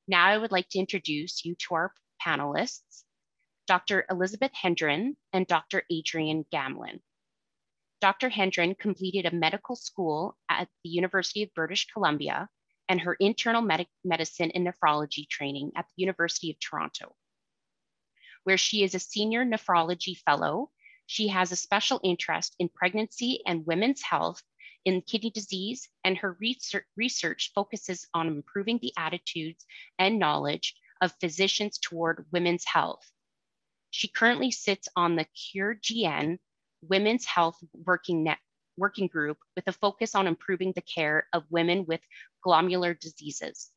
Now I would like to introduce you to our panelists, Dr. Elizabeth Hendren and Dr. Adrian Gamlin. Dr. Hendren completed a medical school at the University of British Columbia and her internal medicine and nephrology training at the University of Toronto, where she is a senior nephrology fellow. She has a special interest in pregnancy and women's health in kidney disease, and her research focuses on improving the attitudes and knowledge of physicians toward women's health. She currently sits on the CURE-GN Women's Health Working Group with a focus on improving the care of women with glomerular diseases.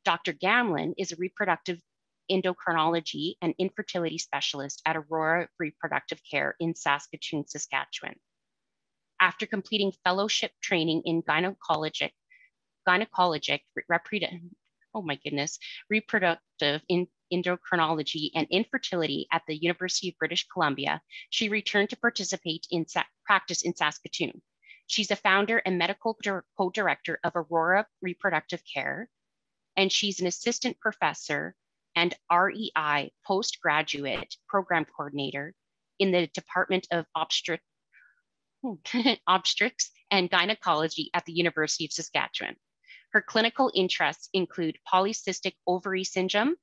Dr. Gamlin is a reproductive endocrinology and infertility specialist at Aurora Reproductive Care in Saskatoon, Saskatchewan. After completing fellowship training in reproductive endocrinology and infertility at the University of British Columbia, she returned to participate in practice in Saskatoon. She's a founder and medical co-director of Aurora Reproductive Care, and she's an assistant professor and REI postgraduate program coordinator in the Department of Obstetrics and Gynecology at the University of Saskatchewan. Her clinical interests include polycystic ovary syndrome,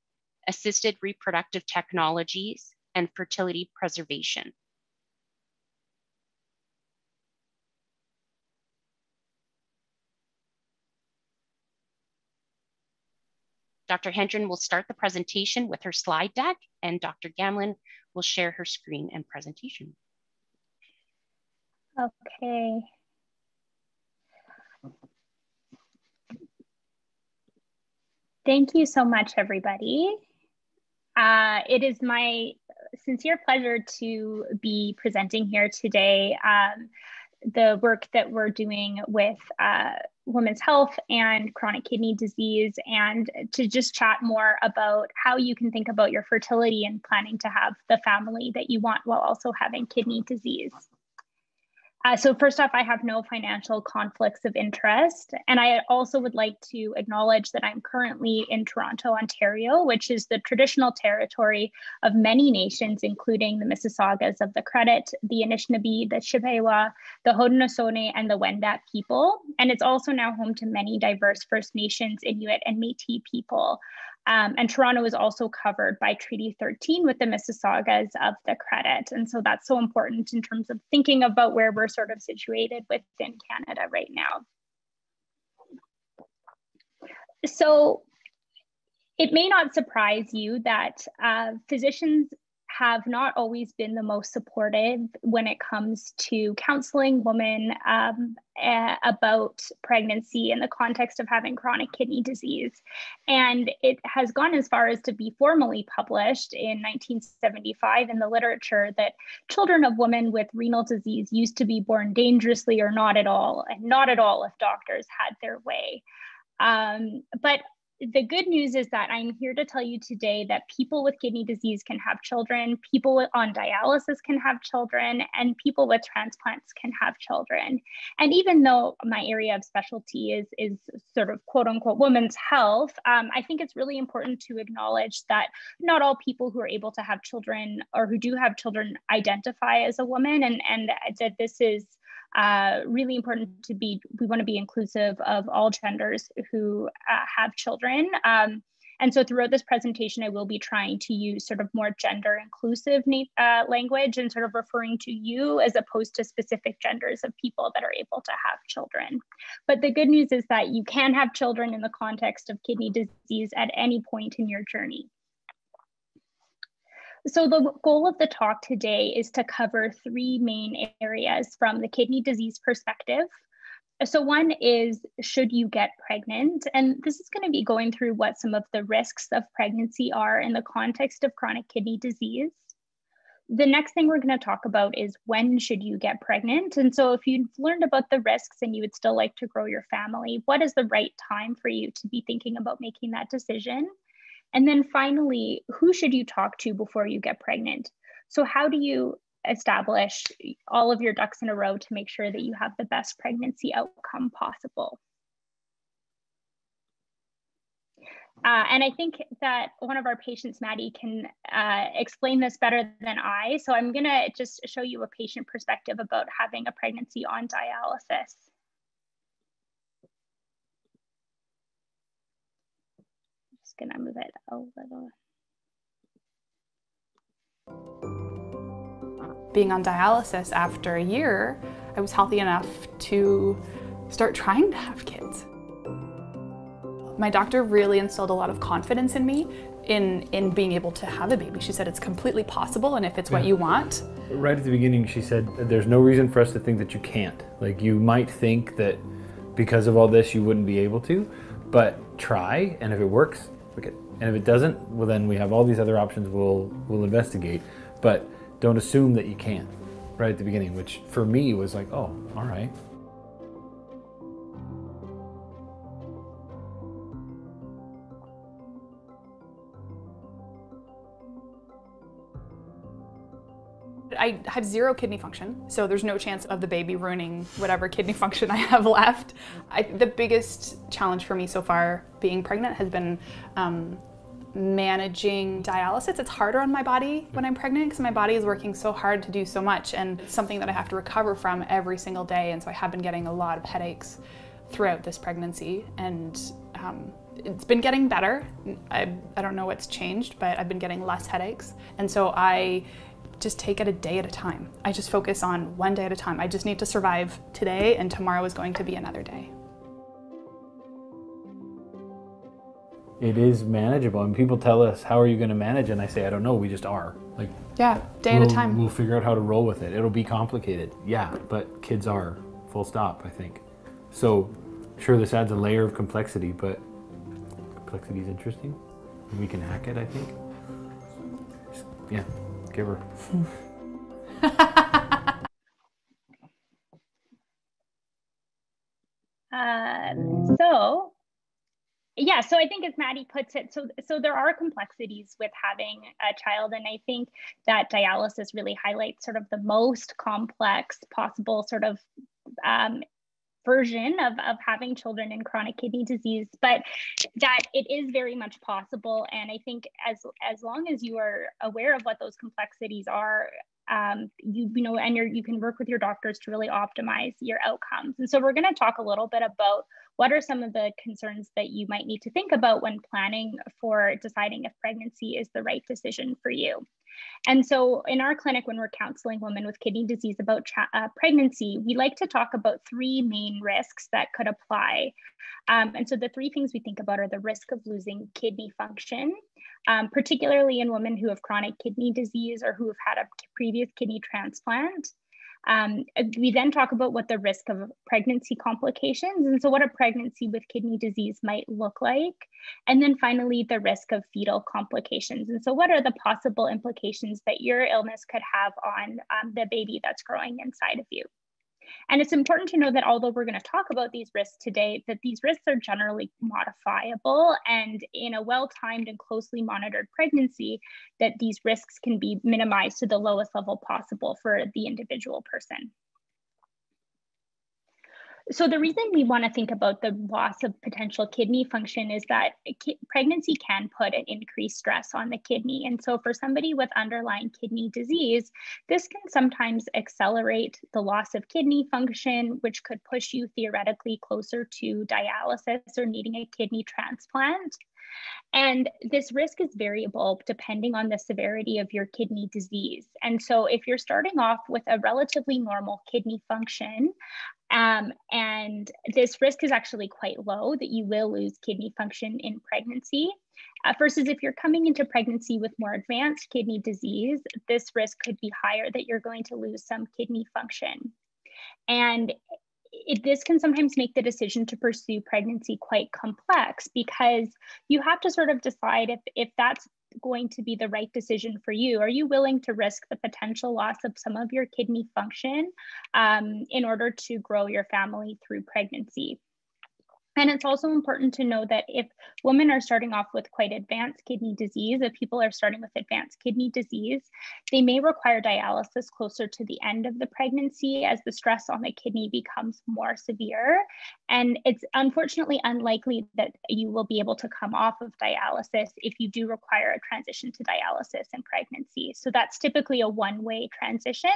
assisted reproductive technologies, and fertility preservation. Dr. Hendren will start the presentation with her slide deck, and Dr. Gamlin will share her screen and presentation. Okay. Thank you so much, everybody. It is my sincere pleasure to be presenting here today the work that we're doing with women's health and chronic kidney disease, and to just chat more about how you can think about your fertility and planning to have the family that you want while also having kidney disease. So first off, I have no financial conflicts of interest. And I also would like to acknowledge that I'm currently in Toronto, Ontario, which is the traditional territory of many nations, including the Mississaugas of the Credit, the Anishinaabe, the Chippewa, the Haudenosaunee, and the Wendat people. And it's also now home to many diverse First Nations, Inuit, and Métis people. And Toronto is also covered by Treaty 13 with the Mississaugas of the Credit. And so that's so important in terms of thinking about where we're sort of situated within Canada right now. So it may not surprise you that physicians have not always been the most supportive when it comes to counseling women about pregnancy in the context of having chronic kidney disease. And it has gone as far as to be formally published in 1975 in the literature that children of women with renal disease used to be born dangerously or not at all, and not at all if doctors had their way. But the good news is that I'm here to tell you today that people with kidney disease can have children, people on dialysis can have children, and people with transplants can have children. And even though my area of specialty is sort of quote unquote women's health, I think it's really important to acknowledge that not all people who are able to have children or who do have children identify as a woman, and that this is really important to be, we want to be inclusive of all genders who have children. And so throughout this presentation, I will be trying to use sort of more gender inclusive language and sort of referring to you as opposed to specific genders of people that are able to have children. But the good news is that you can have children in the context of kidney disease at any point in your journey. So the goal of the talk today is to cover three main areas from the kidney disease perspective. So one is, should you get pregnant? And this is going to be going through what some of the risks of pregnancy are in the context of chronic kidney disease. The next thing we're going to talk about is, when should you get pregnant? And so if you've learned about the risks and you would still like to grow your family, what is the right time for you to be thinking about making that decision? And then finally, who should you talk to before you get pregnant? So how do you establish all of your ducks in a row to make sure that you have the best pregnancy outcome possible? And I think that one of our patients, Maddie, can explain this better than I. So I'm going to just show you a patient perspective about having a pregnancy on dialysis. I'm just going to move it a little. Being on dialysis after a year, I was healthy enough to start trying to have kids. My doctor really instilled a lot of confidence in me in being able to have a baby. She said it's completely possible, and if it's what you want. Right at the beginning, she said, there's no reason for us to think that you can't. Like, you might think that because of all this, you wouldn't be able to, but try, and if it works, okay. And if it doesn't, well, then we have all these other options we'll investigate, but don't assume that you can't right at the beginning, which for me was like, oh, all right. I have 0 kidney function, so there's no chance of the baby ruining whatever kidney function I have left. The biggest challenge for me so far being pregnant has been managing dialysis. It's harder on my body when I'm pregnant because my body is working so hard to do so much, and it's something that I have to recover from every single day, and so I have been getting a lot of headaches throughout this pregnancy, and it's been getting better. I don't know what's changed, but I've been getting less headaches, and so I just take it a day at a time. I just focus on one day at a time. I just need to survive today, and tomorrow is going to be another day. It is manageable, and people tell us, how are you going to manage? And I say, I don't know, we just are. Like, yeah, day at a time. We'll figure out how to roll with it. It'll be complicated, yeah, but kids are, full stop, I think. So, sure, this adds a layer of complexity, but complexity is interesting. We can hack it, I think. Yeah. Give her. So I think as Maddie puts it, so there are complexities with having a child, and I think that dialysis really highlights sort of the most complex possible sort of version of having children in chronic kidney disease, but that it is very much possible. And I think as long as you are aware of what those complexities are, you know, and you can work with your doctors to really optimize your outcomes. And so we're going to talk a little bit about what are some of the concerns that you might need to think about when planning for deciding if pregnancy is the right decision for you. And so in our clinic, when we're counseling women with kidney disease about pregnancy, we like to talk about 3 main risks that could apply. And so the 3 things we think about are the risk of losing kidney function, particularly in women who have chronic kidney disease or who have had a previous kidney transplant. We then talk about what the risk of pregnancy complications, and so what a pregnancy with kidney disease might look like. And then finally, the risk of fetal complications. And so what are the possible implications that your illness could have on the baby that's growing inside of you? And it's important to know that although we're going to talk about these risks today, that these risks are generally modifiable, and in a well-timed and closely monitored pregnancy, that these risks can be minimized to the lowest level possible for the individual person. So the reason we want to think about the loss of potential kidney function is that pregnancy can put an increased stress on the kidney. And so for somebody with underlying kidney disease, this can sometimes accelerate the loss of kidney function, which could push you theoretically closer to dialysis or needing a kidney transplant. And this risk is variable depending on the severity of your kidney disease. And so if you're starting off with a relatively normal kidney function, and this risk is actually quite low that you will lose kidney function in pregnancy, versus if you're coming into pregnancy with more advanced kidney disease, this risk could be higher that you're going to lose some kidney function. And this can sometimes make the decision to pursue pregnancy quite complex, because you have to sort of decide if that's going to be the right decision for you. Are you willing to risk the potential loss of some of your kidney function in order to grow your family through pregnancy? And it's also important to know that if women are starting off with quite advanced kidney disease, if people are starting with advanced kidney disease, they may require dialysis closer to the end of the pregnancy as the stress on the kidney becomes more severe. And it's unfortunately unlikely that you will be able to come off of dialysis if you do require a transition to dialysis in pregnancy. So that's typically a one-way transition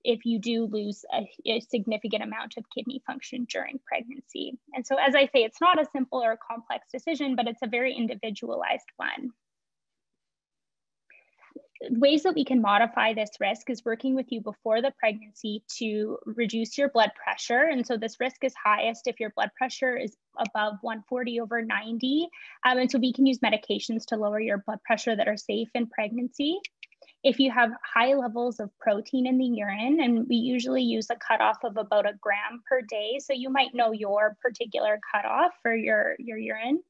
if you do lose a significant amount of kidney function during pregnancy. And so, as I say, it's not a simple or complex decision, but it's a very individualized one. Ways that we can modify this risk is working with you before the pregnancy to reduce your blood pressure. And so this risk is highest if your blood pressure is above 140/90. And so we can use medications to lower your blood pressure that are safe in pregnancy. If you have high levels of protein in the urine, and we usually use a cutoff of about 1 gram per day, so you might know your particular cutoff for your urine.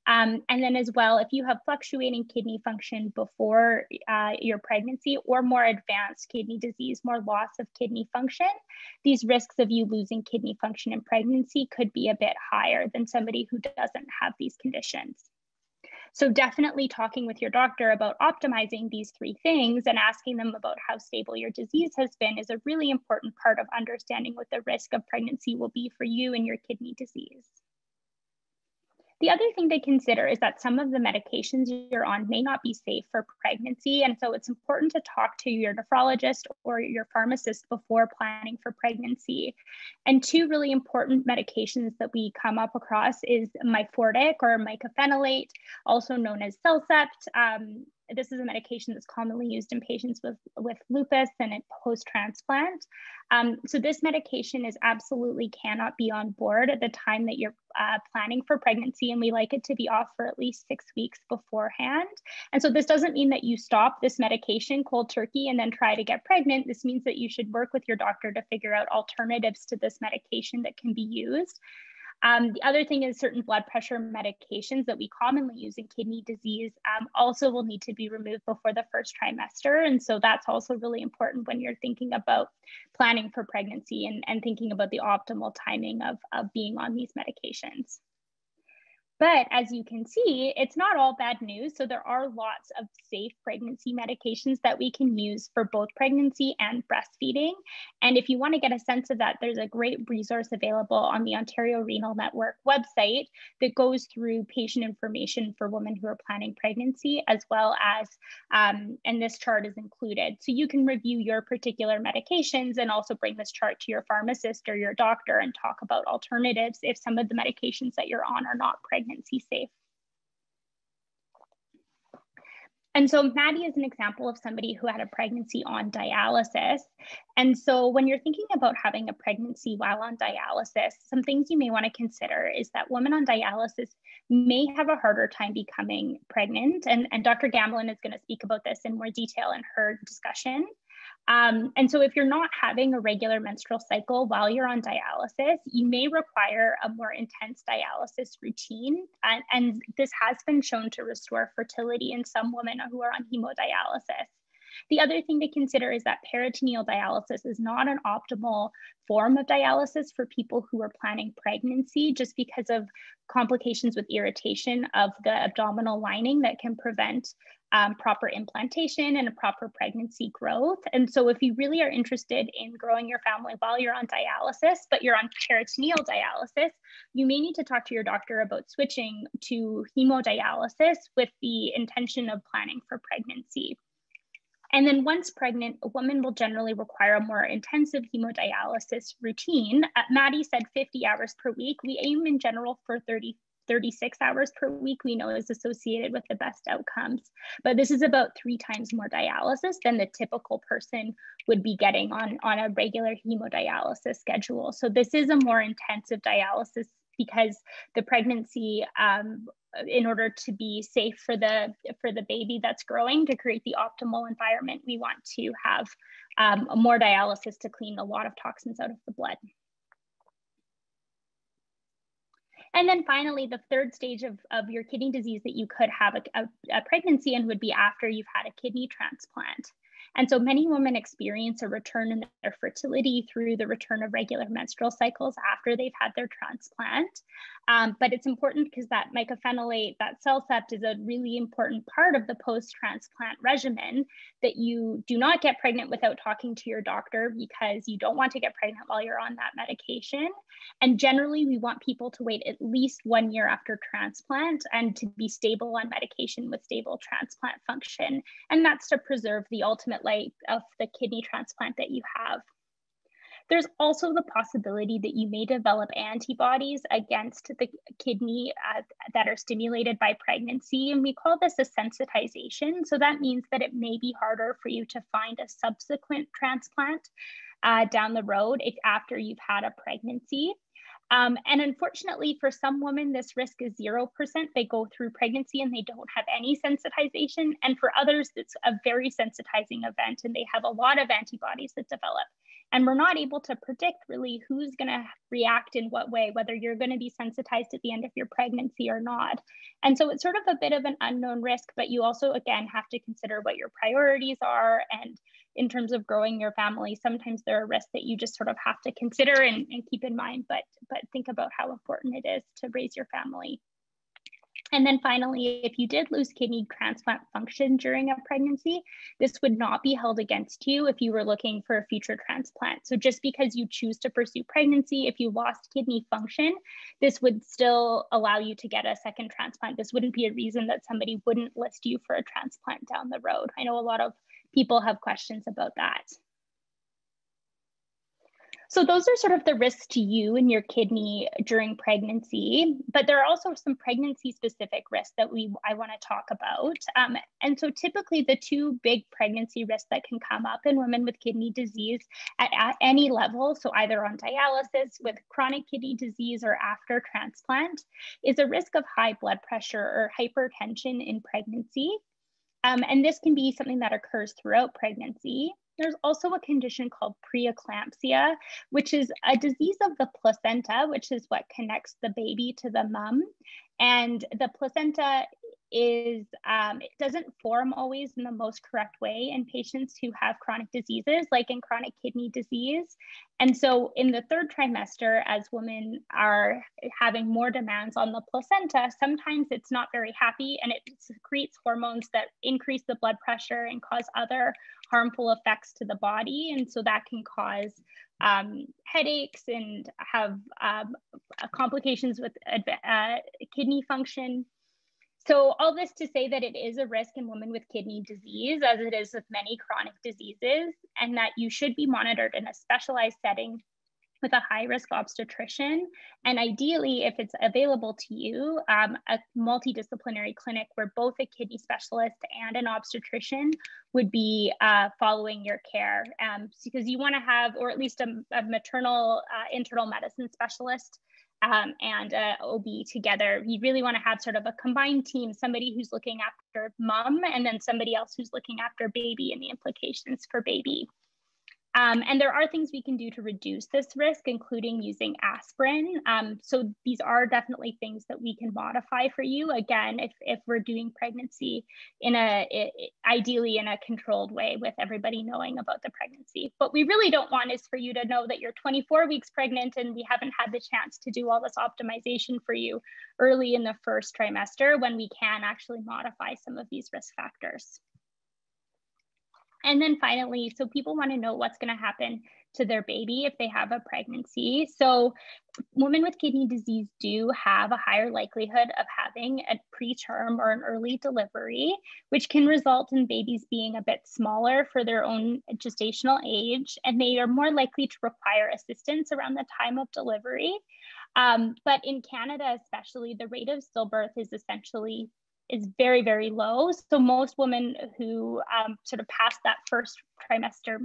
And then as well, if you have fluctuating kidney function before your pregnancy or more advanced kidney disease, more loss of kidney function, these risks of you losing kidney function in pregnancy could be a bit higher than somebody who doesn't have these conditions. So definitely talking with your doctor about optimizing these 3 things and asking them about how stable your disease has been is a really important part of understanding what the risk of pregnancy will be for you and your kidney disease. The other thing to consider is that some of the medications you're on may not be safe for pregnancy. And so it's important to talk to your nephrologist or your pharmacist before planning for pregnancy. And 2 really important medications that we come up across is myfortic or mycophenolate, also known as Cellcept. This is a medication that's commonly used in patients with lupus and post-transplant. So this medication is absolutely cannot be on board at the time that you're planning for pregnancy, and we like it to be off for at least 6 weeks beforehand. And so this doesn't mean that you stop this medication cold turkey and then try to get pregnant. This means that you should work with your doctor to figure out alternatives to this medication that can be used. The other thing is certain blood pressure medications that we commonly use in kidney disease also will need to be removed before the first trimester. And so that's also really important when you're thinking about planning for pregnancy and thinking about the optimal timing of being on these medications. But as you can see, it's not all bad news. So there are lots of safe pregnancy medications that we can use for both pregnancy and breastfeeding. And if you want to get a sense of that, there's a great resource available on the Ontario Renal Network website that goes through patient information for women who are planning pregnancy, as well as, and this chart is included. So you can review your particular medications and also bring this chart to your pharmacist or your doctor and talk about alternatives if some of the medications that you're on are not pregnancy safe. And so Maddie is an example of somebody who had a pregnancy on dialysis. And so when you're thinking about having a pregnancy while on dialysis, some things you may want to consider is that women on dialysis may have a harder time becoming pregnant. And Dr. Gamblin is going to speak about this in more detail in her discussion. And so if you're not having a regular menstrual cycle while you're on dialysis, you may require a more intense dialysis routine. And this has been shown to restore fertility in some women who are on hemodialysis. The other thing to consider is that peritoneal dialysis is not an optimal form of dialysis for people who are planning pregnancy, just because of complications with irritation of the abdominal lining that can prevent proper implantation and a proper pregnancy growth. And so if you really are interested in growing your family while you're on dialysis, but you're on peritoneal dialysis, you may need to talk to your doctor about switching to hemodialysis with the intention of planning for pregnancy. And then once pregnant, a woman will generally require a more intensive hemodialysis routine. Maddie said 50 hours per week. We aim in general for 36 hours per week, we know is associated with the best outcomes. But this is about 3 times more dialysis than the typical person would be getting on a regular hemodialysis schedule. So this is a more intensive dialysis because the pregnancy, in order to be safe for the baby that's growing, to create the optimal environment, we want to have more dialysis to clean a lot of toxins out of the blood. And then finally, the third stage of your kidney disease that you could have a pregnancy in would be after you've had a kidney transplant. And so many women experience a return in their fertility through the return of regular menstrual cycles after they've had their transplant. But it's important because that mycophenolate, that cell sept, is a really important part of the post-transplant regimen, that you do not get pregnant without talking to your doctor, because you don't want to get pregnant while you're on that medication. And generally, we want people to wait at least 1 year after transplant and to be stable on medication with stable transplant function. And that's to preserve the ultimate life of the kidney transplant that you have. There's also the possibility that you may develop antibodies against the kidney that are stimulated by pregnancy. And we call this a sensitization. So that means that it may be harder for you to find a subsequent transplant down the road after you've had a pregnancy. And unfortunately, for some women, this risk is 0%. They go through pregnancy and they don't have any sensitization. And for others, it's a very sensitizing event and they have a lot of antibodies that develop. And we're not able to predict really who's going to react in what way, whether you're going to be sensitized at the end of your pregnancy or not. And so it's sort of a bit of an unknown risk, but you also, again, have to consider what your priorities are. And in terms of growing your family, sometimes there are risks that you just sort of have to consider and keep in mind, but think about how important it is to raise your family. And then finally, if you did lose kidney transplant function during a pregnancy, this would not be held against you if you were looking for a future transplant. So just because you choose to pursue pregnancy, if you lost kidney function, this would still allow you to get a second transplant. This wouldn't be a reason that somebody wouldn't list you for a transplant down the road. I know a lot of people have questions about that. So those are sort of the risks to you and your kidney during pregnancy, but there are also some pregnancy-specific risks that I want to talk about. And so typically the two big pregnancy risks that can come up in women with kidney disease at any level, so either on dialysis, with chronic kidney disease, or after transplant, is a risk of high blood pressure or hypertension in pregnancy. And this can be something that occurs throughout pregnancy. There's also a condition called preeclampsia, which is a disease of the placenta, which is what connects the baby to the mom. And the placenta is, it doesn't form always in the most correct way in patients who have chronic diseases, like in chronic kidney disease. And so in the third trimester, as women are having more demands on the placenta, sometimes it's not very happy and it secretes hormones that increase the blood pressure and cause other harmful effects to the body. And so that can cause headaches and have complications with kidney function. So all this to say that it is a risk in women with kidney disease, as it is with many chronic diseases, and that you should be monitored in a specialized setting with a high-risk obstetrician. And ideally, if it's available to you, a multidisciplinary clinic where both a kidney specialist and an obstetrician would be following your care. Because you want to have, or at least a maternal internal medicine specialist and OB together. You really want to have sort of a combined team, somebody who's looking after mom and then somebody else who's looking after baby and the implications for baby. And there are things we can do to reduce this risk, including using aspirin. So these are definitely things that we can modify for you. Again, if we're doing pregnancy ideally in a controlled way with everybody knowing about the pregnancy. What we really don't want is for you to know that you're 24 weeks pregnant and we haven't had the chance to do all this optimization for you early in the first trimester when we can actually modify some of these risk factors. And then finally, so people want to know what's going to happen to their baby if they have a pregnancy. So women with kidney disease do have a higher likelihood of having a preterm or an early delivery, which can result in babies being a bit smaller for their own gestational age, and they are more likely to require assistance around the time of delivery. But in Canada, especially, the rate of stillbirth is very, very low. So most women who sort of pass that first trimester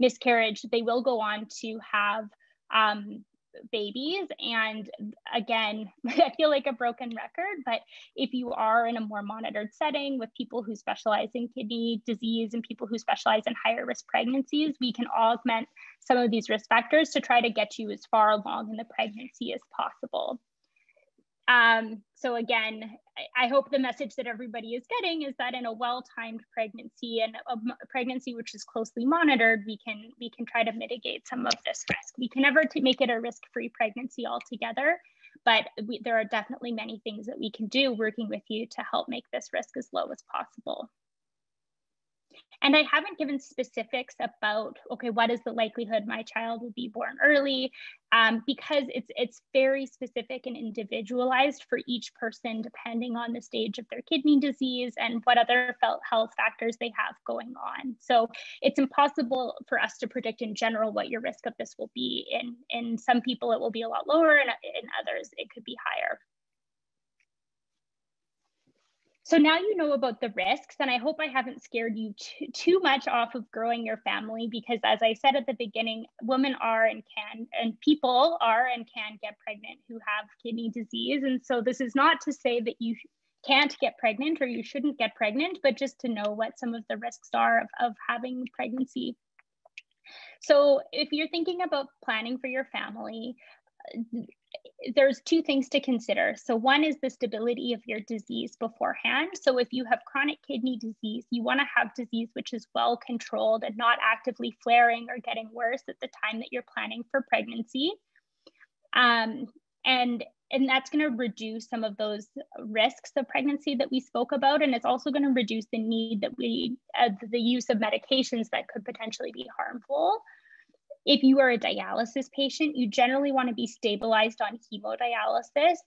miscarriage, they will go on to have babies. And again, I feel like a broken record, but if you are in a more monitored setting with people who specialize in kidney disease and people who specialize in higher risk pregnancies, we can augment some of these risk factors to try to get you as far along in the pregnancy as possible. So again, I hope the message that everybody is getting is that in a well-timed pregnancy and a pregnancy which is closely monitored, we can try to mitigate some of this risk. We can never make it a risk-free pregnancy altogether, but there are definitely many things that we can do working with you to help make this risk as low as possible. And I haven't given specifics about, okay, what is the likelihood my child will be born early? Because it's very specific and individualized for each person, depending on the stage of their kidney disease and what other health factors they have going on. So it's impossible for us to predict in general what your risk of this will be. In some people, it will be a lot lower, and in others, it could be higher. So now you know about the risks, and I hope I haven't scared you too much off of growing your family, because as I said at the beginning, women are and people are and can get pregnant who have kidney disease. And so this is not to say that you can't get pregnant or you shouldn't get pregnant, but just to know what some of the risks are of having pregnancy. So if you're thinking about planning for your family, there's two things to consider. So one is the stability of your disease beforehand. So if you have chronic kidney disease, you want to have disease which is well controlled and not actively flaring or getting worse at the time that you're planning for pregnancy. And that's going to reduce some of those risks of pregnancy that we spoke about. And it's also going to reduce the need that the use of medications that could potentially be harmful. If you are a dialysis patient, you generally want to be stabilized on hemodialysis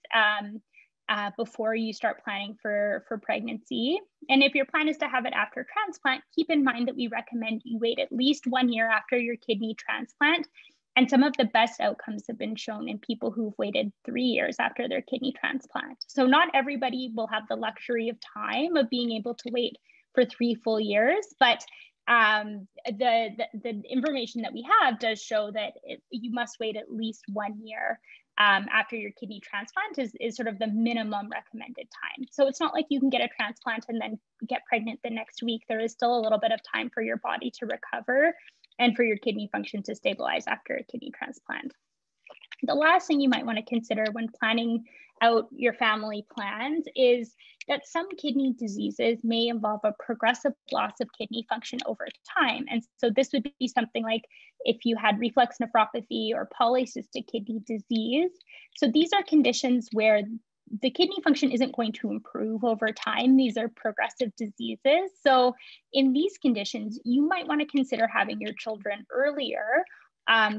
before you start planning for pregnancy. And if your plan is to have it after transplant, keep in mind that we recommend you wait at least 1 year after your kidney transplant. And some of the best outcomes have been shown in people who've waited 3 years after their kidney transplant. So not everybody will have the luxury of time of being able to wait for 3 full years, but the information that we have does show that you must wait at least 1 year after your kidney transplant is sort of the minimum recommended time. So it's not like you can get a transplant and then get pregnant the next week. There is still a little bit of time for your body to recover and for your kidney function to stabilize after a kidney transplant. The last thing you might want to consider when planning out your family plans is that some kidney diseases may involve a progressive loss of kidney function over time. And so this would be something like if you had reflux nephropathy or polycystic kidney disease. So these are conditions where the kidney function isn't going to improve over time. These are progressive diseases. So in these conditions, you might want to consider having your children earlier,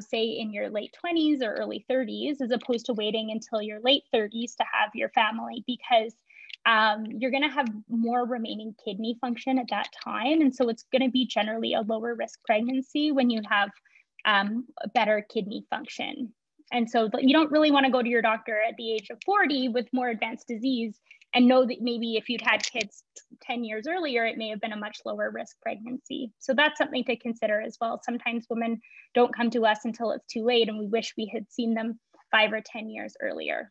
say in your late 20s or early 30s, as opposed to waiting until your late 30s to have your family, because you're going to have more remaining kidney function at that time. And so it's going to be generally a lower risk pregnancy when you have better kidney function. And so you don't really want to go to your doctor at the age of 40 with more advanced disease and know that maybe if you'd had kids 10 years earlier, it may have been a much lower risk pregnancy. So that's something to consider as well. Sometimes women don't come to us until it's too late, and we wish we had seen them 5 or 10 years earlier.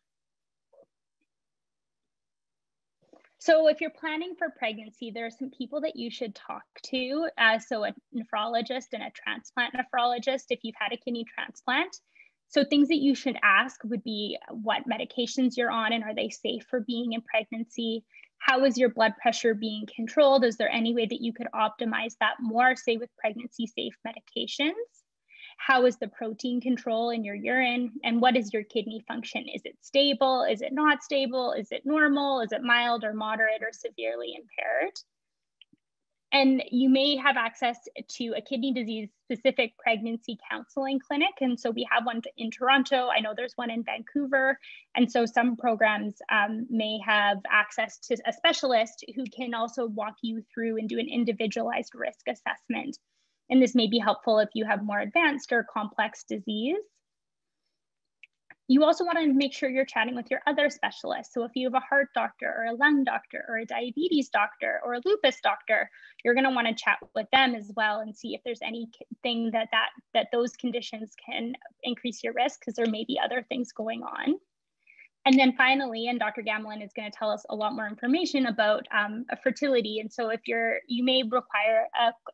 So if you're planning for pregnancy, there are some people that you should talk to. So a nephrologist and a transplant nephrologist if you've had a kidney transplant. So things that you should ask would be what medications you're on and are they safe for being in pregnancy? How is your blood pressure being controlled? Is there any way that you could optimize that more, say with pregnancy safe medications? How is the protein control in your urine? And what is your kidney function? Is it stable? Is it not stable? Is it normal? Is it mild or moderate or severely impaired? And you may have access to a kidney disease specific pregnancy counseling clinic. And so we have one in Toronto. I know there's one in Vancouver. And so some programs may have access to a specialist who can also walk you through and do an individualized risk assessment. And this may be helpful if you have more advanced or complex disease. You also want to make sure you're chatting with your other specialists. So if you have a heart doctor or a lung doctor or a diabetes doctor or a lupus doctor, you're going to want to chat with them as well and see if there's anything that those conditions can increase your risk, because there may be other things going on. And then finally, and Dr. Gamlin is going to tell us a lot more information about fertility. And so if you may require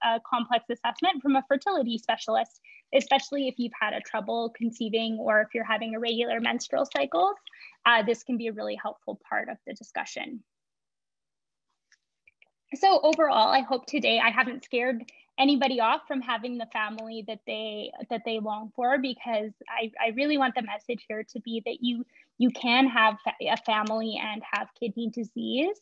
a complex assessment from a fertility specialist especially if you've had a trouble conceiving or if you're having irregular menstrual cycles, this can be a really helpful part of the discussion. So overall, I hope today I haven't scared anybody off from having the family that they long for, because I really want the message here to be that you can have a family and have kidney disease,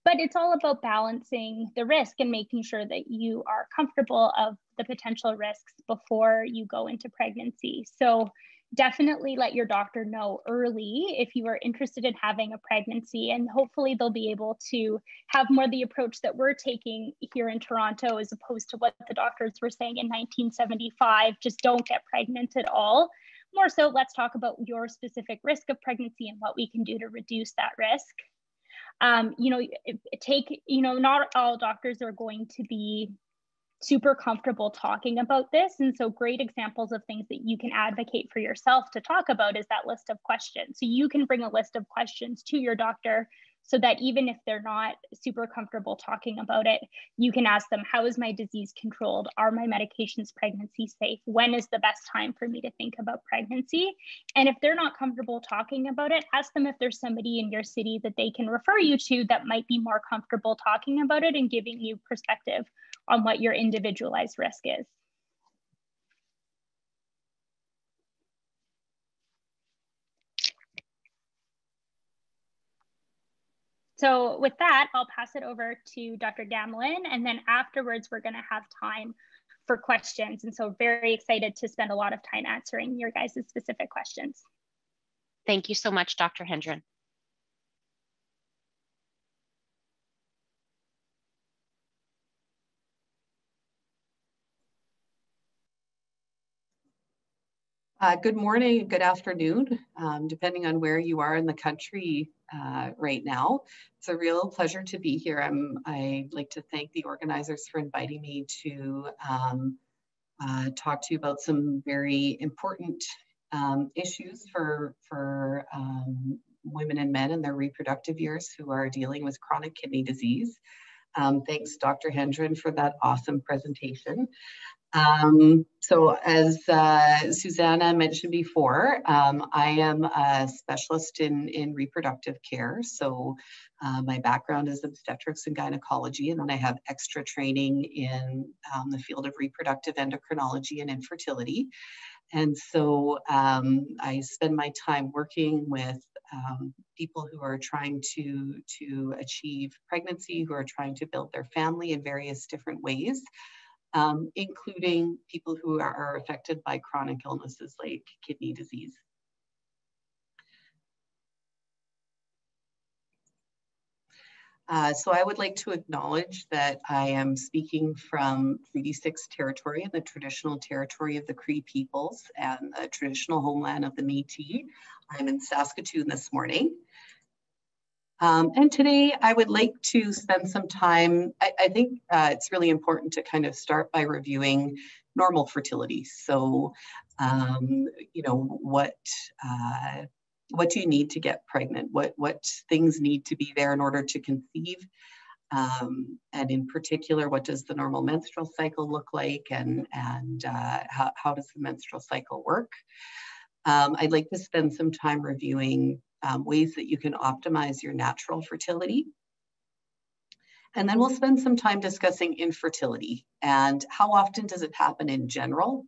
but it's all about balancing the risk and making sure that you are comfortable of the potential risks before you go into pregnancy. So definitely let your doctor know early if you are interested in having a pregnancy, and hopefully they'll be able to have more the approach that we're taking here in Toronto, as opposed to what the doctors were saying in 1975, just don't get pregnant at all. More so, let's talk about your specific risk of pregnancy and what we can do to reduce that risk. Not all doctors are going to be super comfortable talking about this. And so great examples of things that you can advocate for yourself to talk about is that list of questions. So you can bring a list of questions to your doctor so that even if they're not super comfortable talking about it, you can ask them, how is my disease controlled? Are my medications pregnancy safe? When is the best time for me to think about pregnancy? And if they're not comfortable talking about it, ask them if there's somebody in your city that they can refer you to that might be more comfortable talking about it and giving you perspective on what your individualized risk is. So with that, I'll pass it over to Dr. Gamlin, and then afterwards we're going to have time for questions. And so very excited to spend a lot of time answering your guys' specific questions. Thank you so much, Dr. Hendren. Good morning, good afternoon, depending on where you are in the country right now. It's a real pleasure to be here. I'd like to thank the organizers for inviting me to talk to you about some very important issues for women and men in their reproductive years who are dealing with chronic kidney disease. Thanks, Dr. Hendren, for that awesome presentation. So as Susanna mentioned before, I am a specialist in reproductive care. So my background is obstetrics and gynecology, and then I have extra training in the field of reproductive endocrinology and infertility. And so I spend my time working with people who are trying to achieve pregnancy, who are trying to build their family in various different ways. Including people who are affected by chronic illnesses like kidney disease. So I would like to acknowledge that I am speaking from Treaty 6 territory, the traditional territory of the Cree peoples and the traditional homeland of the Métis. I'm in Saskatoon this morning. And today I would like to spend some time, I think it's really important to kind of start by reviewing normal fertility. So, what do you need to get pregnant? What things need to be there in order to conceive? And in particular, what does the normal menstrual cycle look like, and how does the menstrual cycle work? I'd like to spend some time reviewing ways that you can optimize your natural fertility. And then we'll spend some time discussing infertility and how often does it happen in general,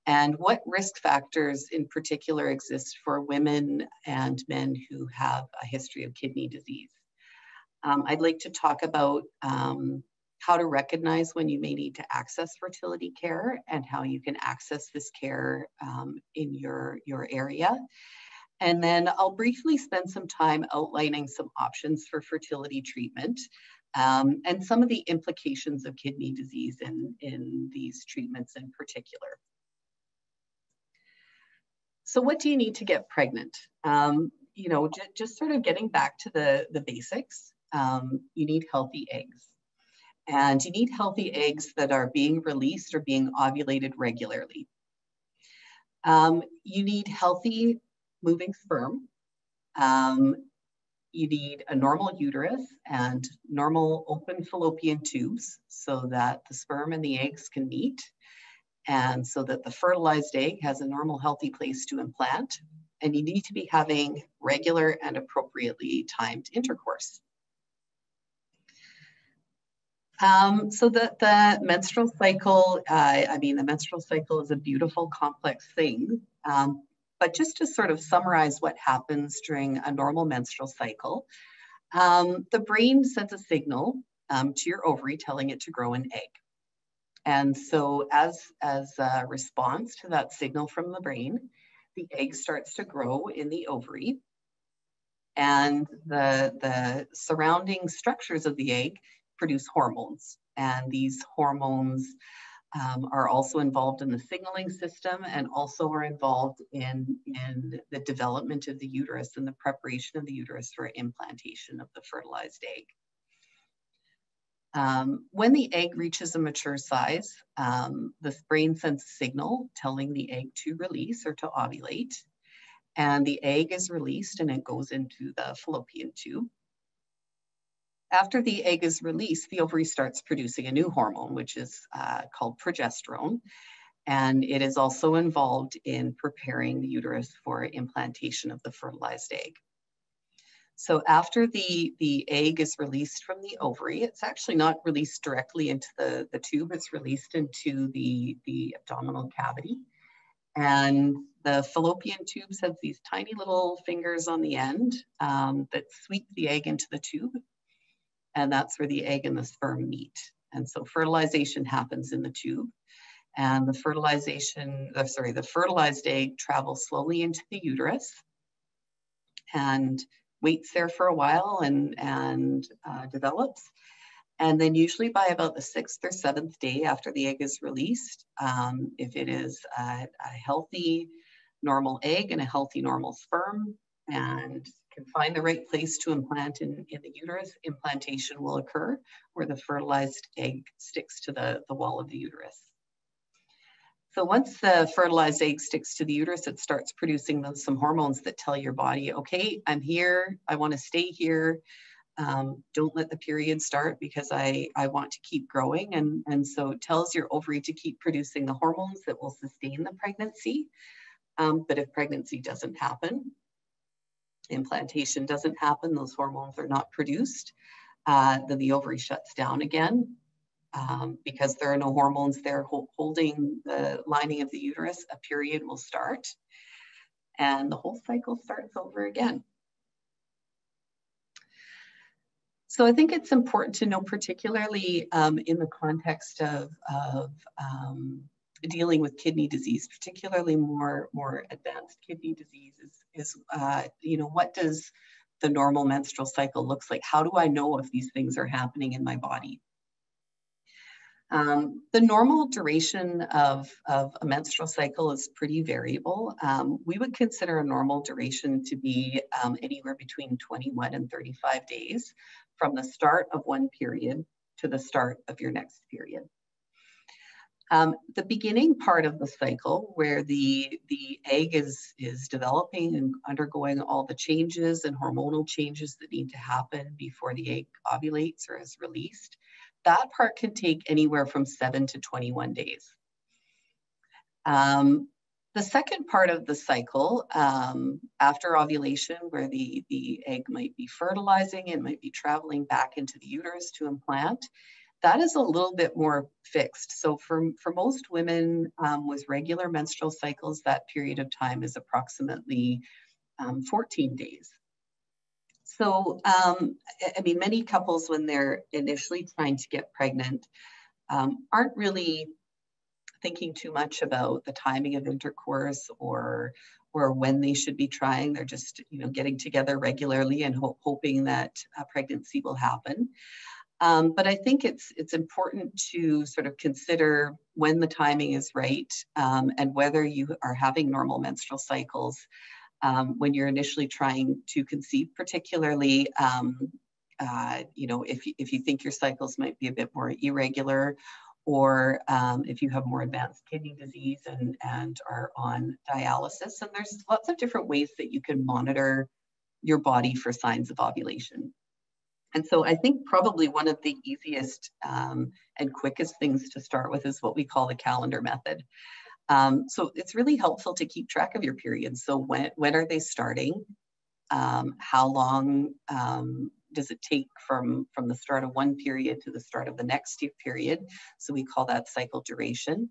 and what risk factors in particular exist for women and men who have a history of kidney disease. I'd like to talk about how to recognize when you may need to access fertility care and how you can access this care in your area. And then I'll briefly spend some time outlining some options for fertility treatment and some of the implications of kidney disease in these treatments in particular. So what do you need to get pregnant? Just sort of getting back to the basics, you need healthy eggs. And you need healthy eggs that are being released or being ovulated regularly. You need healthy moving sperm. You need a normal uterus and normal open fallopian tubes so that the sperm and the eggs can meet. and so that the fertilized egg has a normal, healthy place to implant. And you need to be having regular and appropriately timed intercourse. So the menstrual cycle, the menstrual cycle is a beautiful, complex thing. But just to sort of summarize what happens during a normal menstrual cycle, the brain sends a signal to your ovary telling it to grow an egg. And so as a response to that signal from the brain, the egg starts to grow in the ovary. And the surrounding structures of the egg produce hormones. And these hormones are also involved in the signaling system and also are involved in the development of the uterus and the preparation of the uterus for implantation of the fertilized egg. When the egg reaches a mature size, the brain sends a signal telling the egg to release or to ovulate. And the egg is released and it goes into the fallopian tube. After the egg is released, the ovary starts producing a new hormone, which is called progesterone. And it is also involved in preparing the uterus for implantation of the fertilized egg. So after the egg is released from the ovary, it's actually not released directly into the tube, it's released into the abdominal cavity. And the fallopian tubes have these tiny little fingers on the end that sweep the egg into the tube. And that's where the egg and the sperm meet. And so fertilization happens in the tube. And the fertilized egg travels slowly into the uterus and waits there for a while and develops. And then usually by about the 6th or 7th day after the egg is released, if it is a healthy, normal egg and a healthy, normal sperm, and can find the right place to implant in the uterus, implantation will occur where the fertilized egg sticks to the wall of the uterus. So once the fertilized egg sticks to the uterus, it starts producing some hormones that tell your body, okay, I'm here, I want to stay here. Don't let the period start because I want to keep growing. And so it tells your ovary to keep producing the hormones that will sustain the pregnancy. But if pregnancy doesn't happen, implantation doesn't happen, those hormones are not produced, then the ovary shuts down again because there are no hormones there holding the lining of the uterus. A period will start and the whole cycle starts over again. So I think it's important to know, particularly in the context of dealing with kidney disease, particularly more advanced kidney disease, is what does the normal menstrual cycle looks like? How do I know if these things are happening in my body? The normal duration of a menstrual cycle is pretty variable. We would consider a normal duration to be anywhere between 21 and 35 days from the start of one period to the start of your next period. The beginning part of the cycle, where the egg is developing and undergoing all the changes and hormonal changes that need to happen before the egg ovulates or is released, that part can take anywhere from 7 to 21 days. The second part of the cycle, after ovulation, where the egg might be fertilizing and might be traveling back into the uterus to implant, that is a little bit more fixed. So for most women with regular menstrual cycles, that period of time is approximately 14 days. So, many couples, when they're initially trying to get pregnant, aren't really thinking too much about the timing of intercourse or when they should be trying. They're just, getting together regularly and hoping that a pregnancy will happen. But I think it's important to sort of consider when the timing is right and whether you are having normal menstrual cycles when you're initially trying to conceive, particularly if you think your cycles might be a bit more irregular, or if you have more advanced kidney disease and are on dialysis. And there's lots of different ways that you can monitor your body for signs of ovulation. And so I think probably one of the easiest and quickest things to start with is what we call the calendar method. So it's really helpful to keep track of your periods. So when are they starting? How long does it take from the start of one period to the start of the next period? So we call that cycle duration.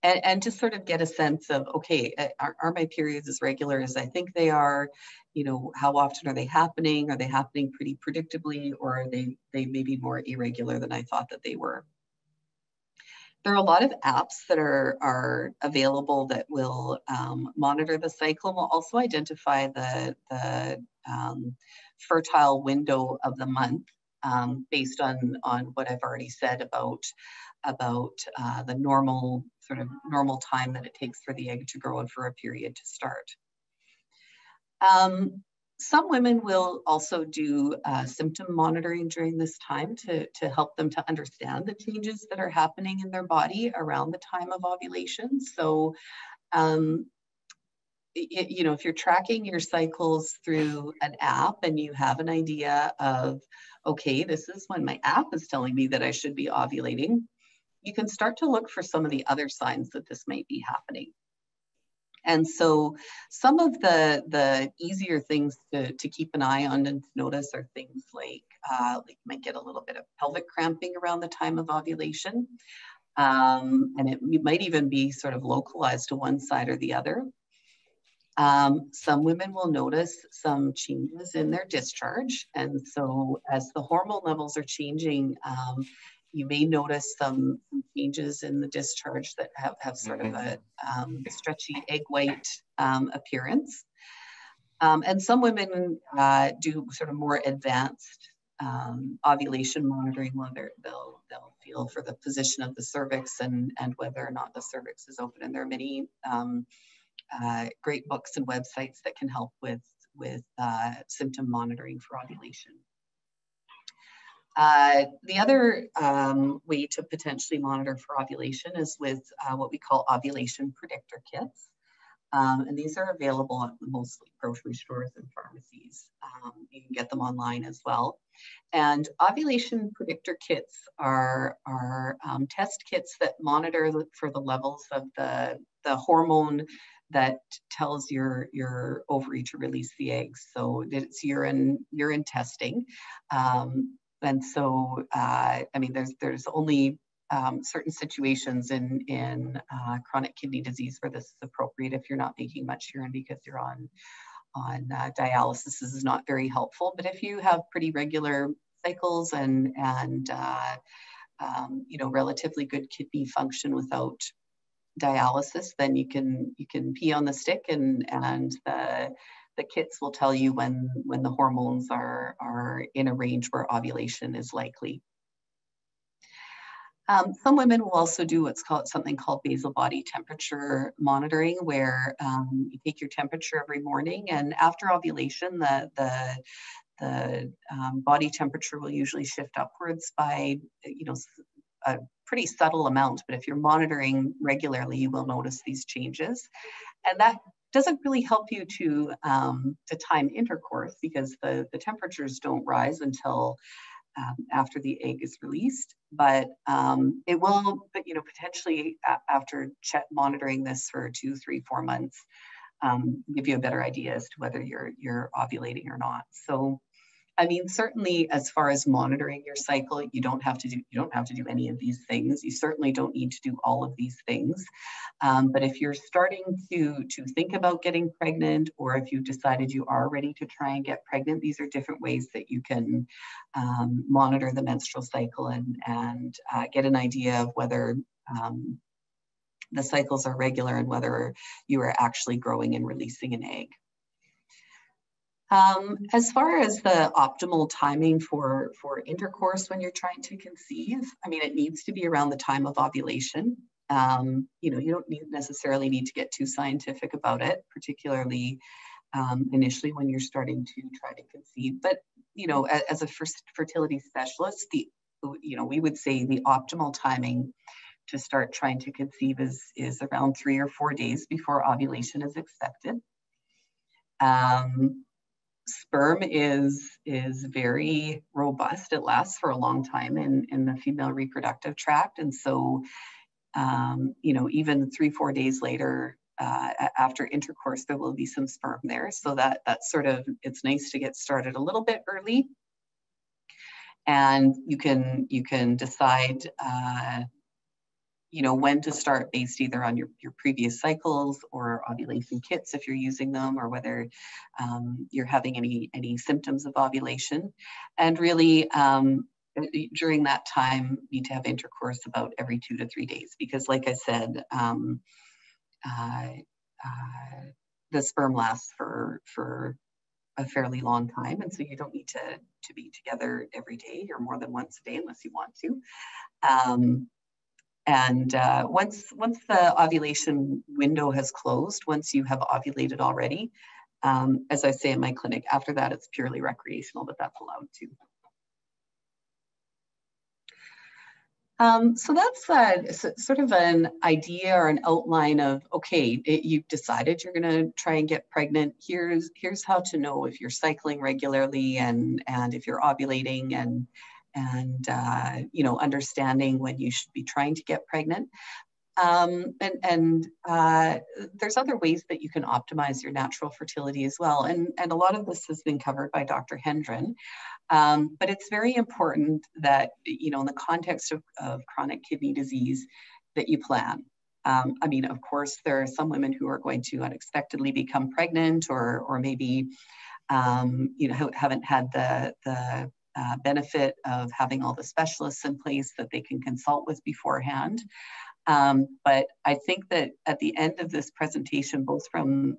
And to sort of get a sense of, okay, are my periods as regular as I think they are? You know, how often are they happening? Are they happening pretty predictably, or are they maybe more irregular than I thought that they were? There are a lot of apps that are available that will monitor the cycle. Will also identify the fertile window of the month based on what I've already said about the normal time that it takes for the egg to grow and for a period to start. Some women will also do symptom monitoring during this time to help them to understand the changes that are happening in their body around the time of ovulation. So, you know, if you're tracking your cycles through an app and you have an idea of, okay, this is when my app is telling me that I should be ovulating, you can start to look for some of the other signs that this might be happening. And so some of the easier things to keep an eye on and to notice are things like you might get a little bit of pelvic cramping around the time of ovulation. And you might even be sort of localized to one side or the other. Some women will notice some changes in their discharge. And so as the hormone levels are changing, you may notice some changes in the discharge that have sort of a stretchy egg white appearance. And some women do sort of more advanced ovulation monitoring, where they'll feel for the position of the cervix and whether or not the cervix is open. And there are many great books and websites that can help with symptom monitoring for ovulation. The other way to potentially monitor for ovulation is with what we call ovulation predictor kits. And these are available at mostly grocery stores and pharmacies. You can get them online as well. And ovulation predictor kits are test kits that monitor for the levels of the hormone that tells your ovary to release the eggs. So it's urine testing. And so, I mean, there's only certain situations in chronic kidney disease where this is appropriate. If you're not making much urine because you're on dialysis, this is not very helpful. But if you have pretty regular cycles and you know, relatively good kidney function without dialysis, then you can pee on the stick, and the kits will tell you when the hormones are in a range where ovulation is likely. Some women will also do something called basal body temperature monitoring, where you take your temperature every morning, and after ovulation, the body temperature will usually shift upwards by, you know, a pretty subtle amount. But if you're monitoring regularly, you will notice these changes, and that doesn't really help you to time intercourse, because the temperatures don't rise until after the egg is released. But it will, you know, potentially after monitoring this for 2, 3, 4 months, give you a better idea as to whether you're ovulating or not. So, I mean, certainly as far as monitoring your cycle, you don't have to do any of these things. You certainly don't need to do all of these things. But if you're starting to think about getting pregnant, or if you've decided you are ready to try and get pregnant, these are different ways that you can monitor the menstrual cycle and get an idea of whether the cycles are regular and whether you are actually growing and releasing an egg. As far as the optimal timing for intercourse when you're trying to conceive, I mean, it needs to be around the time of ovulation. You know, you don't necessarily need to get too scientific about it, particularly initially when you're starting to try to conceive. But, you know, as a fertility specialist, you know, we would say the optimal timing to start trying to conceive is around 3 or 4 days before ovulation is expected. sperm is very robust. It lasts for a long time in the female reproductive tract. And so, you know, even 3-4 days later, after intercourse, there will be some sperm there. So that's sort of, it's nice to get started a little bit early. And you can decide, you know, when to start based either on your previous cycles or ovulation kits if you're using them, or whether you're having any symptoms of ovulation. And really, during that time, you need to have intercourse about every 2 to 3 days, because like I said, the sperm lasts for a fairly long time. And so you don't need to be together every day or more than once a day unless you want to. Once the ovulation window has closed, once you have ovulated already, as I say in my clinic, after that, it's purely recreational, but that's allowed too. So that's sort of an idea or an outline of, okay, you've decided you're going to try and get pregnant. Here's how to know if you're cycling regularly and if you're ovulating, and you know, understanding when you should be trying to get pregnant. There's other ways that you can optimize your natural fertility as well. And a lot of this has been covered by Dr. Hendren. But it's very important that, you know, in the context of chronic kidney disease, that you plan. I mean, of course, there are some women who are going to unexpectedly become pregnant, or maybe, you know, haven't had the benefit of having all the specialists in place that they can consult with beforehand. But I think that at the end of this presentation, both from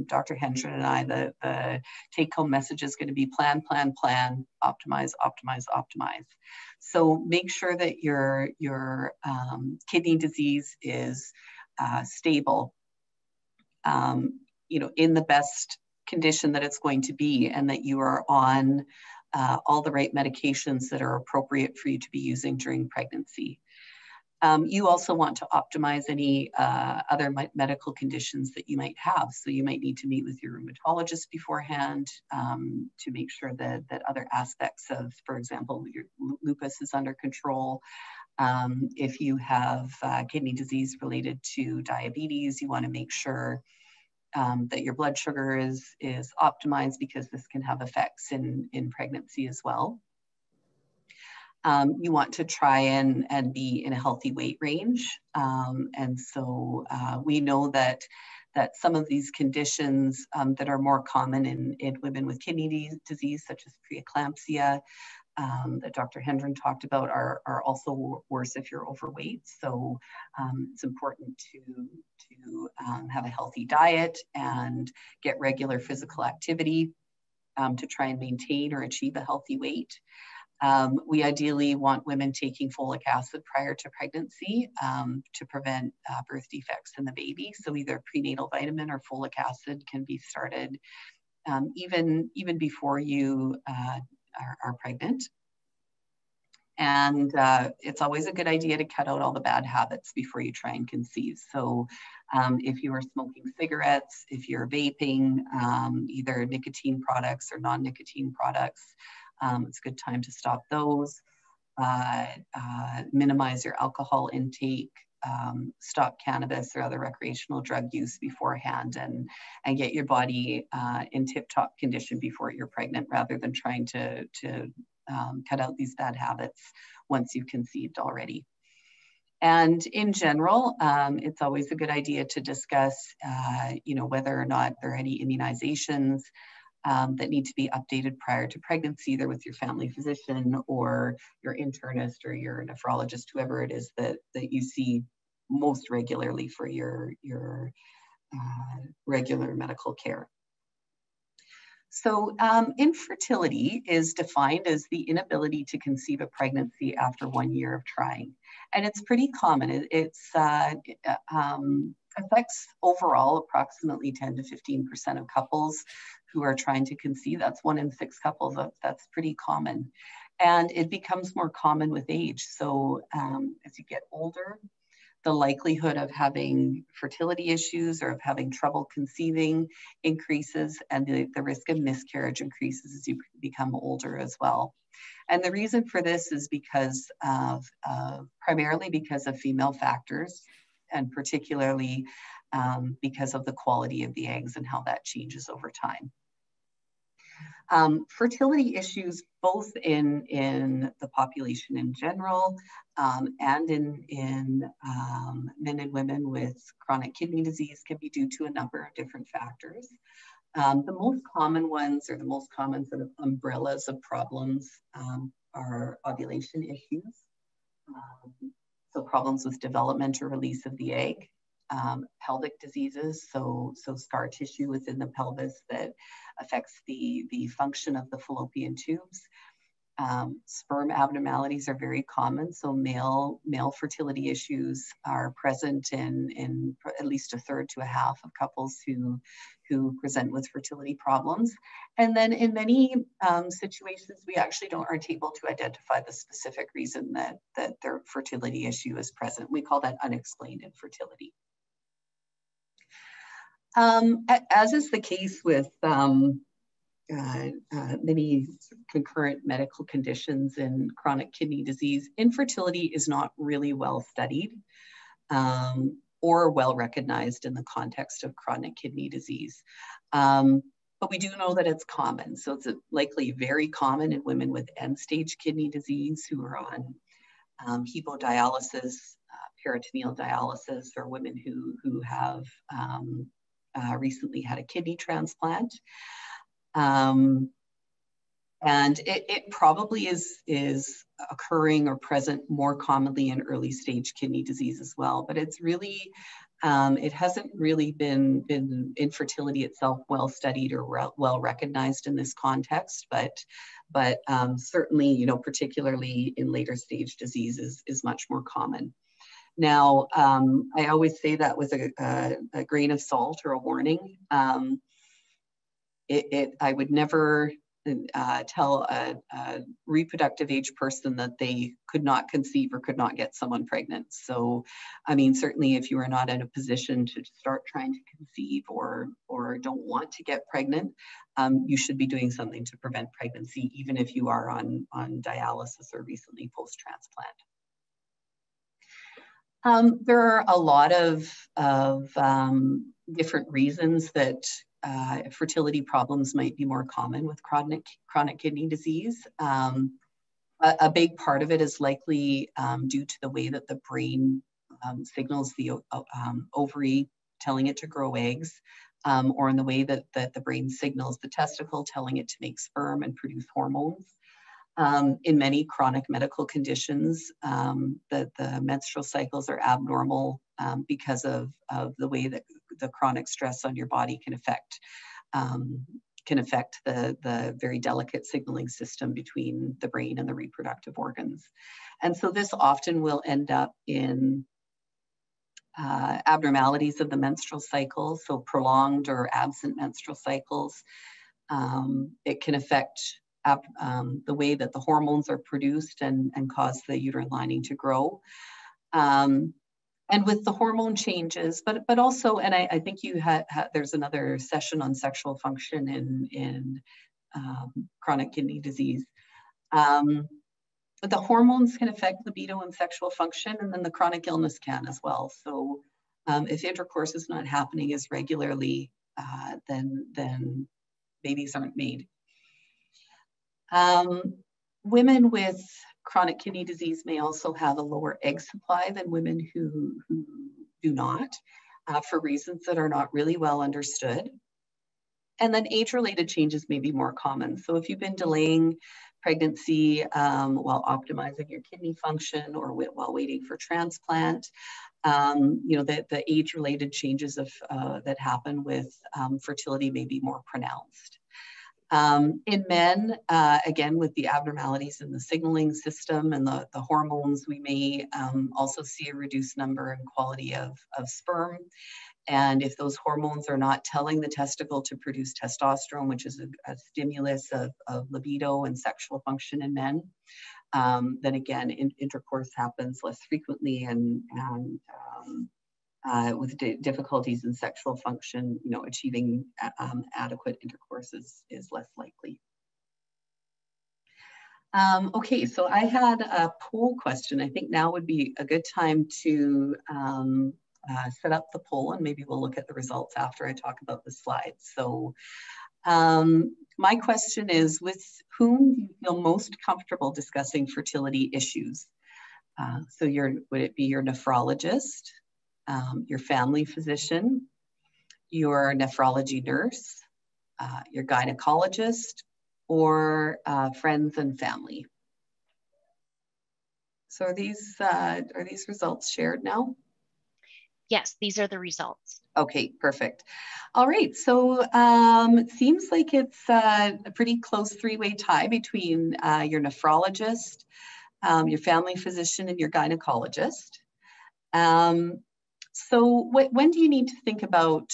Dr. Hendren and I, the take-home message is going to be plan, plan, plan, optimize, optimize, optimize. So make sure that your kidney disease is stable, you know, in the best condition that it's going to be, and that you are on all the right medications that are appropriate for you to be using during pregnancy. You also want to optimize any other medical conditions that you might have. So you might need to meet with your rheumatologist beforehand to make sure that other aspects of, for example, your lupus is under control. If you have kidney disease related to diabetes, you want to make sure that your blood sugar is optimized, because this can have effects in pregnancy as well. You want to try and be in a healthy weight range. And so we know that some of these conditions that are more common in women with kidney disease, such as preeclampsia, that Dr. Hendren talked about, are also worse if you're overweight. So it's important to have a healthy diet and get regular physical activity to try and maintain or achieve a healthy weight. We ideally want women taking folic acid prior to pregnancy to prevent birth defects in the baby. So either prenatal vitamin or folic acid can be started even before you are pregnant. And it's always a good idea to cut out all the bad habits before you try and conceive. So if you are smoking cigarettes, if you're vaping, either nicotine products or non-nicotine products, it's a good time to stop those. Minimize your alcohol intake, stop cannabis or other recreational drug use beforehand, and get your body in tip-top condition before you're pregnant, rather than trying to cut out these bad habits once you've conceived already. And in general, it's always a good idea to discuss, you know, whether or not there are any immunizations that need to be updated prior to pregnancy, either with your family physician or your internist or your nephrologist, whoever it is that you see most regularly for your regular medical care. So infertility is defined as the inability to conceive a pregnancy after 1 year of trying. And it's pretty common. It affects overall approximately 10 to 15% of couples who are trying to conceive. That's 1 in 6 couples. That's pretty common. And it becomes more common with age. So as you get older, the likelihood of having fertility issues or of having trouble conceiving increases, and the risk of miscarriage increases as you become older as well. And the reason for this is because of, primarily because of female factors, and particularly because of the quality of the eggs and how that changes over time. Fertility issues, both in the population in general and in men and women with chronic kidney disease, can be due to a number of different factors. The most common ones, or the most common sort of umbrellas of problems, are ovulation issues. So problems with development or release of the egg. Pelvic diseases, so scar tissue within the pelvis that affects the function of the fallopian tubes. Sperm abnormalities are very common, so male fertility issues are present in at least a third to a half of couples who present with fertility problems. And then in many situations, we actually aren't able to identify the specific reason that their fertility issue is present. We call that unexplained infertility. As is the case with many concurrent medical conditions in chronic kidney disease, infertility is not really well studied or well recognized in the context of chronic kidney disease. But we do know that it's common. So it's likely very common in women with end-stage kidney disease who are on hemodialysis, peritoneal dialysis, or women who have recently had a kidney transplant. And it probably is occurring or present more commonly in early stage kidney disease as well. But it's really, it hasn't really been infertility itself well studied or well recognized in this context, but certainly, particularly in later stage diseases is much more common. Now, I always say that with a grain of salt or a warning. I would never tell a reproductive age person that they could not conceive or could not get someone pregnant. So, I mean, certainly if you are not in a position to start trying to conceive or don't want to get pregnant, you should be doing something to prevent pregnancy, even if you are on dialysis or recently post-transplant. There are a lot of different reasons that fertility problems might be more common with chronic kidney disease. A big part of it is likely due to the way that the brain signals the ovary, telling it to grow eggs, or in the way that the brain signals the testicle, telling it to make sperm and produce hormones. In many chronic medical conditions, the menstrual cycles are abnormal because of the way that the chronic stress on your body can affect the very delicate signaling system between the brain and the reproductive organs. And so this often will end up in abnormalities of the menstrual cycle, so prolonged or absent menstrual cycles. It can affect the way that the hormones are produced and cause the uterine lining to grow. And with the hormone changes, but also, and I think there's another session on sexual function in chronic kidney disease. The hormones can affect libido and sexual function, and then the chronic illness can as well. So if intercourse is not happening as regularly, then babies aren't made. Women with chronic kidney disease may also have a lower egg supply than women who do not, for reasons that are not really well understood. And then age-related changes may be more common. So if you've been delaying pregnancy while optimizing your kidney function or while waiting for transplant, the age-related changes that happen with fertility may be more pronounced. In men, again, with the abnormalities in the signaling system and the hormones, we may also see a reduced number and quality of sperm. And if those hormones are not telling the testicle to produce testosterone, which is a stimulus of libido and sexual function in men, then again, intercourse happens less frequently, and with difficulties in sexual function, achieving adequate intercourse is less likely. Okay, so I had a poll question. I think now would be a good time to set up the poll, and maybe we'll look at the results after I talk about the slides. So my question is, with whom do you feel most comfortable discussing fertility issues? So would it be your nephrologist, your family physician, your nephrology nurse, your gynecologist, or friends and family? So are these results shared now? Yes, these are the results. Okay, perfect. All right, so it seems like it's a pretty close three-way tie between your nephrologist, your family physician, and your gynecologist. So when do you need to think about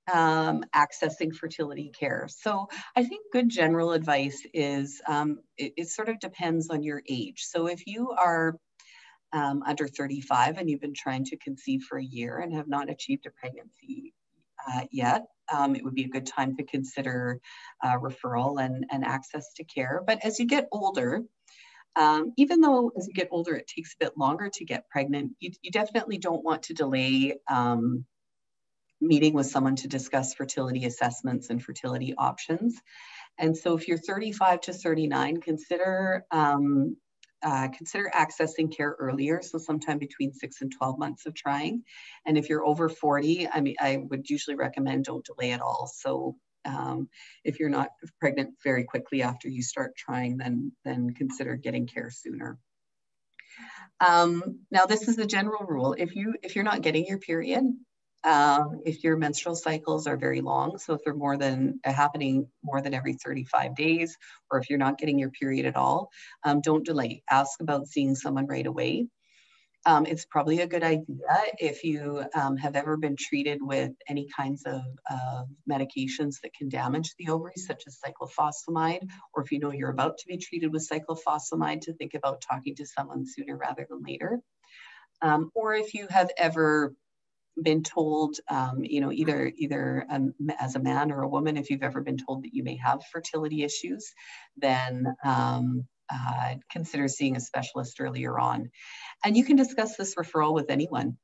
accessing fertility care? So I think good general advice is it sort of depends on your age. So if you are under 35 and you've been trying to conceive for a year and have not achieved a pregnancy yet, it would be a good time to consider referral and access to care. But as you get older, even though as you get older it takes a bit longer to get pregnant, you definitely don't want to delay meeting with someone to discuss fertility assessments and fertility options. And so if you're 35 to 39, consider accessing care earlier, so sometime between 6 and 12 months of trying. And if you're over 40, I would usually recommend don't delay at all. So if you're not pregnant very quickly after you start trying, then consider getting care sooner. Now, this is the general rule. If you're not getting your period, if your menstrual cycles are very long, so if they're happening more than every 35 days, or if you're not getting your period at all, don't delay. Ask about seeing someone right away. It's probably a good idea if you have ever been treated with any kinds of medications that can damage the ovaries, such as cyclophosphamide, or if you know you're about to be treated with cyclophosphamide, to think about talking to someone sooner rather than later. Or if you have ever been told, either as a man or a woman, if you've ever been told that you may have fertility issues, then consider seeing a specialist earlier on. And you can discuss this referral with anyone.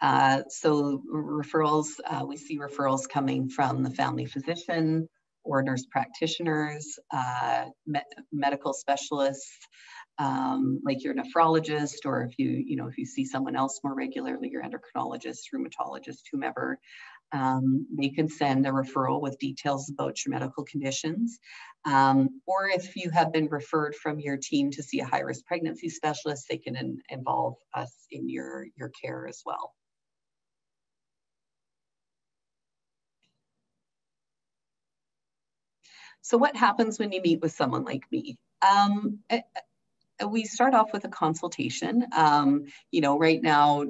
So referrals, we see referrals coming from the family physician or nurse practitioners, medical specialists, like your nephrologist, or if you see someone else more regularly, your endocrinologist, rheumatologist, whomever, they can send a referral with details about your medical conditions. Or if you have been referred from your team to see a high-risk pregnancy specialist, they can involve us in your care as well. So what happens when you meet with someone like me? We start off with a consultation. Right now,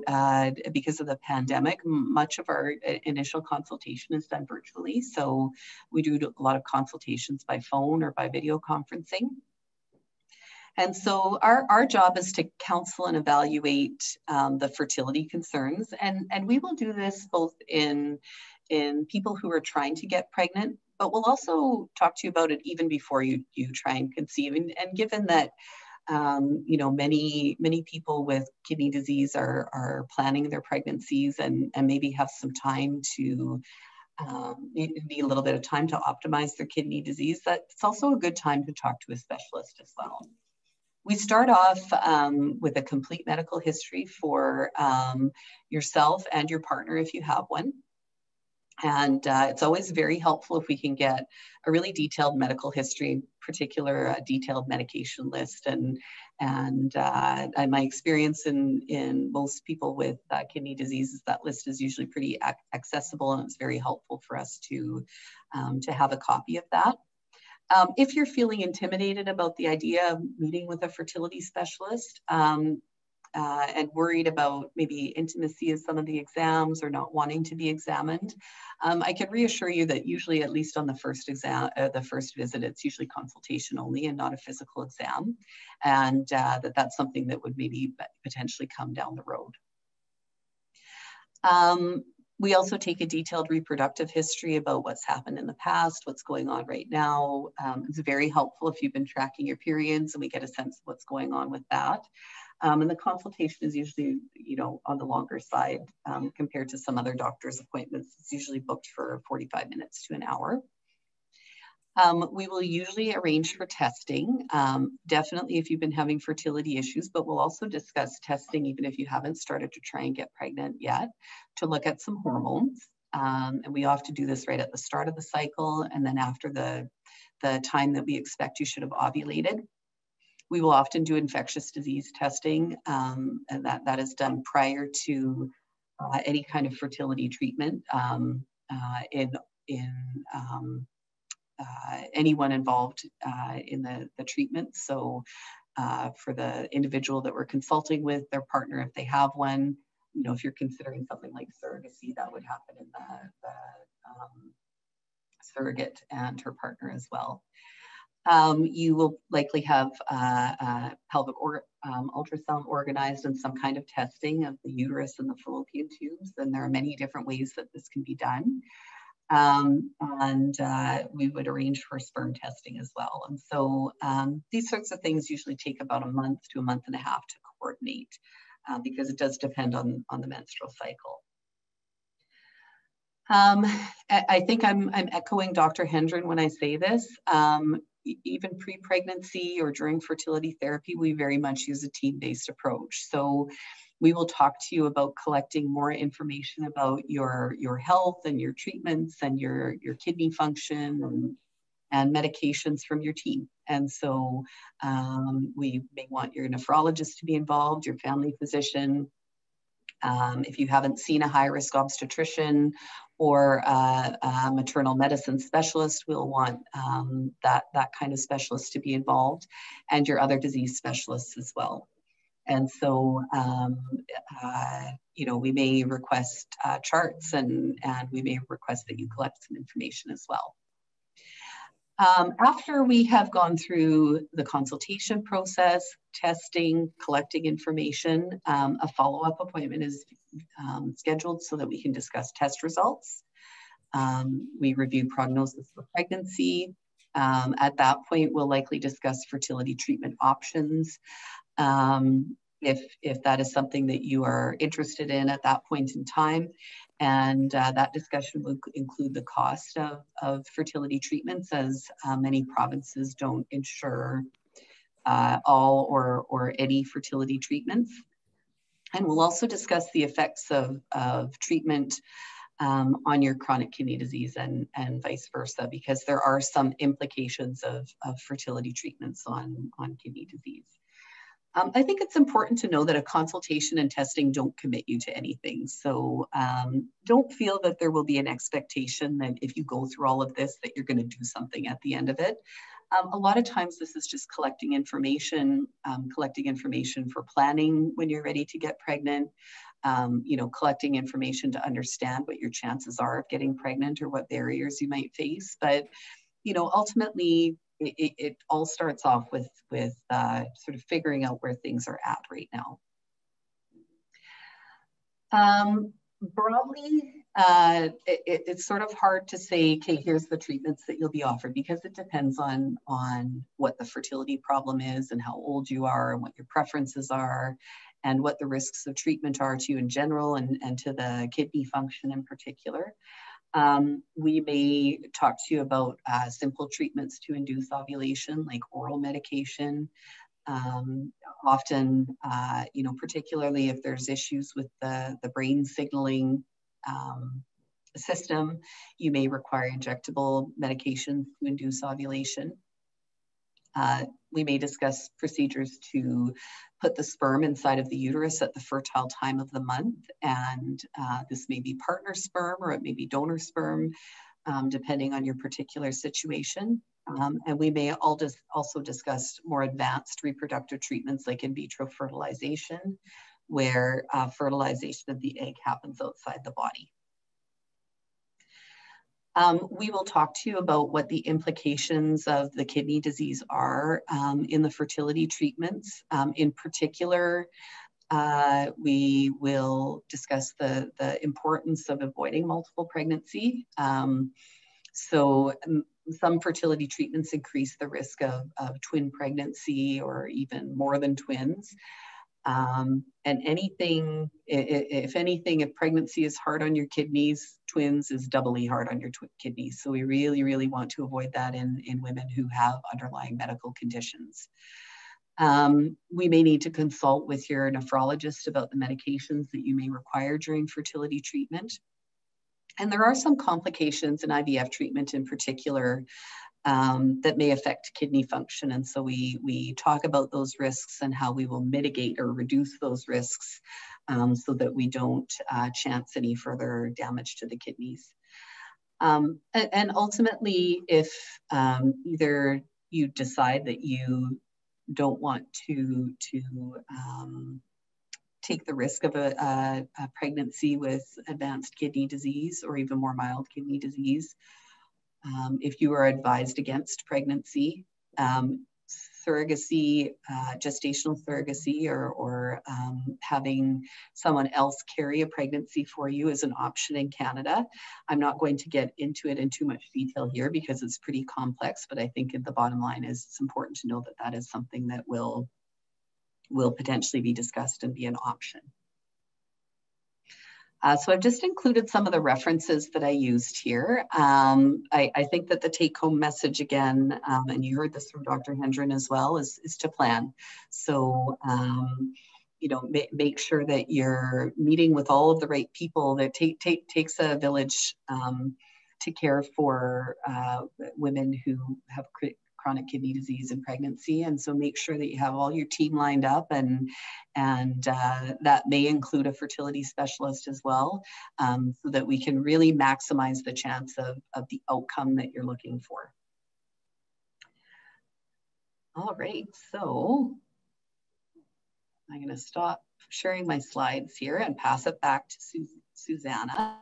because of the pandemic, much of our initial consultation is done virtually. So we do a lot of consultations by phone or by video conferencing. And so our job is to counsel and evaluate the fertility concerns. And we will do this both in people who are trying to get pregnant, but we'll also talk to you about it even before you try and conceive. And given that many people with kidney disease are planning their pregnancies and maybe have some time to need a little bit of time to optimize their kidney disease, that's also a good time to talk to a specialist as well. We start off with a complete medical history for yourself and your partner if you have one. And it's always very helpful if we can get a really detailed medical history, in particular a detailed medication list. And my experience in most people with kidney disease is that list is usually pretty accessible, and it's very helpful for us to have a copy of that. If you're feeling intimidated about the idea of meeting with a fertility specialist, and worried about maybe intimacy of some of the exams or not wanting to be examined, I can reassure you that usually, at least on the first the first visit, it's usually consultation only and not a physical exam, and that's something that would maybe potentially come down the road. We also take a detailed reproductive history about what's happened in the past, what's going on right now. It's very helpful if you've been tracking your periods and we get a sense of what's going on with that. And the consultation is usually, on the longer side compared to some other doctor's appointments. It's usually booked for 45 minutes to an hour. We will usually arrange for testing, definitely if you've been having fertility issues, but we'll also discuss testing even if you haven't started to try and get pregnant yet, to look at some hormones. And we often do this right at the start of the cycle and then after the time that we expect you should have ovulated. We will often do infectious disease testing, and that is done prior to any kind of fertility treatment anyone involved in the treatment. So for the individual that we're consulting with, their partner, if they have one, if you're considering something like surrogacy, that would happen in the surrogate and her partner as well. You will likely have pelvic ultrasound organized and some kind of testing of the uterus and the fallopian tubes. And there are many different ways that this can be done. We would arrange for sperm testing as well. And so these sorts of things usually take about a month to a month and a half to coordinate because it does depend on the menstrual cycle. I think I'm echoing Dr. Hendren when I say this. Even pre-pregnancy or during fertility therapy, we very much use a team-based approach. So we will talk to you about collecting more information about your health and your treatments and your kidney function and medications from your team. And so we may want your nephrologist to be involved, your family physician. If you haven't seen a high-risk obstetrician or a maternal medicine specialist, we'll want that kind of specialist to be involved, and your other disease specialists as well. And so, we may request charts and we may request that you collect some information as well. After we have gone through the consultation process, testing, collecting information, a follow-up appointment is scheduled so that we can discuss test results. We review prognosis for pregnancy. At that point, we'll likely discuss fertility treatment options. If that is something that you are interested in at that point in time. And that discussion will include the cost of fertility treatments, as many provinces don't insure all or any fertility treatments. And we'll also discuss the effects of treatment on your chronic kidney disease and vice versa, because there are some implications of fertility treatments on kidney disease. I think it's important to know that a consultation and testing don't commit you to anything. So don't feel that there will be an expectation that if you go through all of this, that you're going to do something at the end of it. A lot of times this is just collecting information for planning when you're ready to get pregnant, collecting information to understand what your chances are of getting pregnant or what barriers you might face. But, ultimately, it all starts off with sort of figuring out where things are at right now. Broadly, it's sort of hard to say, okay, here's the treatments that you'll be offered, because it depends on what the fertility problem is and how old you are and what your preferences are and what the risks of treatment are to you in general and to the kidney function in particular. We may talk to you about simple treatments to induce ovulation, like oral medication. Often, particularly if there's issues with the brain signaling system, you may require injectable medications to induce ovulation. We may discuss procedures to put the sperm inside of the uterus at the fertile time of the month. And this may be partner sperm or it may be donor sperm, depending on your particular situation. And we may also discuss more advanced reproductive treatments like in vitro fertilization, where fertilization of the egg happens outside the body. We will talk to you about what the implications of the kidney disease are in the fertility treatments. In particular, we will discuss the importance of avoiding multiple pregnancy. Some fertility treatments increase the risk of twin pregnancy or even more than twins. And if pregnancy is hard on your kidneys, twins is doubly hard on your kidneys. So we really, really want to avoid that in women who have underlying medical conditions. We may need to consult with your nephrologist about the medications that you may require during fertility treatment. And there are some complications in IVF treatment in particular that may affect kidney function. And so we talk about those risks and how we will mitigate or reduce those risks so that we don't chance any further damage to the kidneys. And ultimately, if either you decide that you don't want to take the risk of a pregnancy with advanced kidney disease or even more mild kidney disease, if you are advised against pregnancy, surrogacy, gestational surrogacy, or having someone else carry a pregnancy for you is an option in Canada. I'm not going to get into it in too much detail here because it's pretty complex, but I think the bottom line is it's important to know that that is something that will potentially be discussed and be an option. So I've just included some of the references that I used here. I think that the take-home message again, and you heard this from Dr. Hendren as well, is to plan. So, make sure that you're meeting with all of the right people. That takes a village to care for women who have chronic kidney disease and pregnancy. And so make sure that you have all your team lined up, and that may include a fertility specialist as well, so that we can really maximize the chance of the outcome that you're looking for. All right, so I'm going to stop sharing my slides here and pass it back to Susanna.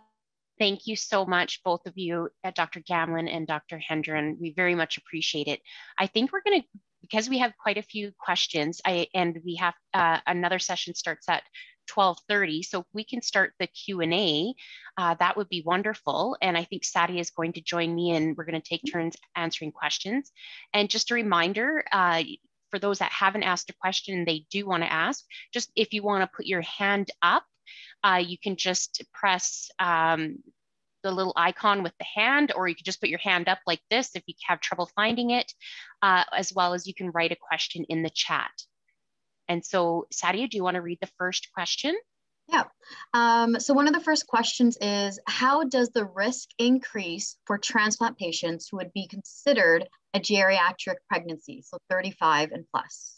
Thank you so much, both of you, Dr. Gamlin and Dr. Hendren. We very much appreciate it. I think we're going to, because we have quite a few questions, and we have another session starts at 12:30. So if we can start the Q&A, that would be wonderful. And I think Sadia is going to join me, and we're going to take turns answering questions. And just a reminder, for those that haven't asked a question and they do want to ask, just if you want to put your hand up, you can just press the little icon with the hand, or you can just put your hand up like this if you have trouble finding it, as well as you can write a question in the chat. And so, Sadia, do you want to read the first question? Yeah. So one of the first questions is, how does the risk increase for transplant patients who would be considered a geriatric pregnancy, so 35 and plus?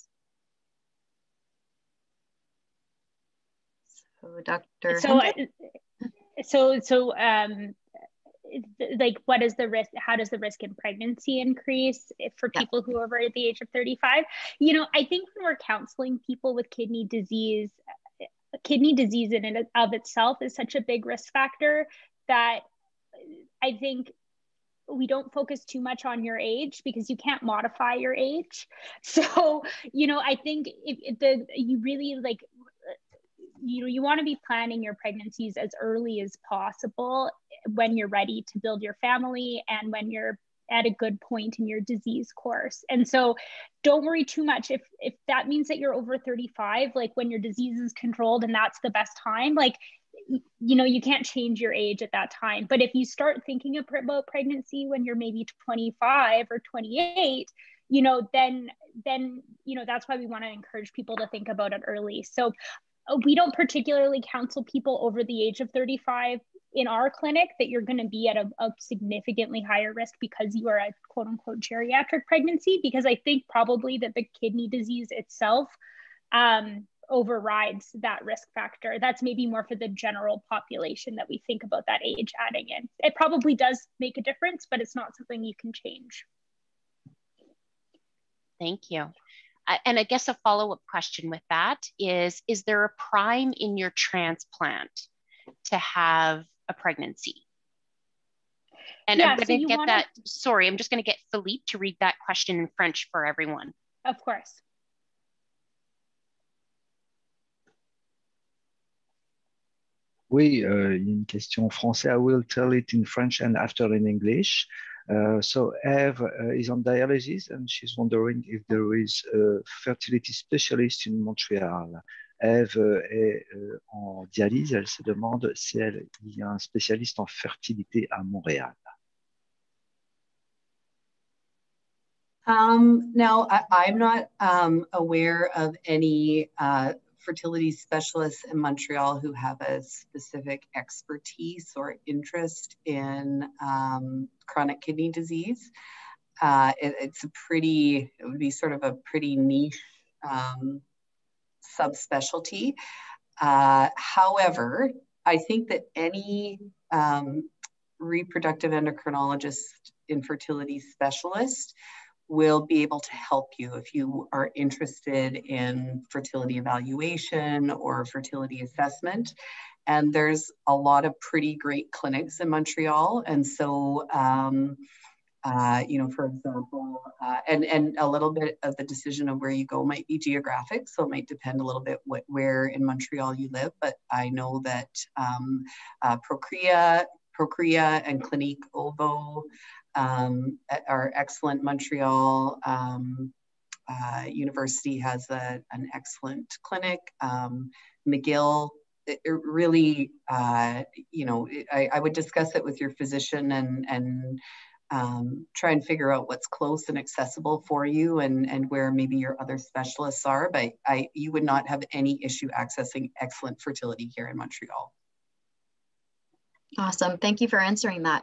So Dr. Like, what is the risk? How does the risk in pregnancy increase for people who are over the age of 35? I think when we're counseling people with kidney disease in and of itself is such a big risk factor that I think we don't focus too much on your age, because you can't modify your age. So, I think you really like, you want to be planning your pregnancies as early as possible when you're ready to build your family and when you're at a good point in your disease course. And so don't worry too much if that means that you're over 35, like when your disease is controlled and that's the best time, like, you can't change your age at that time. But if you start thinking about pregnancy when you're maybe 25 or 28, then that's why we want to encourage people to think about it early. So we don't particularly counsel people over the age of 35 in our clinic that you're going to be at a significantly higher risk because you are a quote unquote geriatric pregnancy, because I think probably that the kidney disease itself overrides that risk factor. That's maybe more for the general population that we think about that age adding in. It probably does make a difference, but it's not something you can change. Thank you. And I guess a follow-up question with that is there a prime in your transplant to have a pregnancy? And yeah, I'm going to get that. Sorry, I'm just going to get Philippe to read that question in French for everyone. Of course. Oui, il y a une question en français. I will tell it in French and after in English. So Eve is on dialysis and she's wondering if there is a fertility specialist in Montreal. Eve est en dialyse, elle se demande s'il y a un spécialiste en fertilité à Montréal. Now, I'm not aware of any fertility specialists in Montreal who have a specific expertise or interest in chronic kidney disease. It would be sort of a pretty niche subspecialty. However, I think that any reproductive endocrinologist infertility specialist will be able to help you if you are interested in fertility evaluation or fertility assessment. And there's a lot of pretty great clinics in Montreal. And so, you know, for example, and a little bit of the decision of where you go might be geographic. So it might depend a little bit where in Montreal you live. But I know that Procrea and Clinique Ovo are excellent. Montreal University has an excellent clinic. McGill, it really, you know, I would discuss it with your physician and try and figure out what's close and accessible for you and where maybe your other specialists are. But you would not have any issue accessing excellent fertility here in Montreal. Awesome. Thank you for answering that.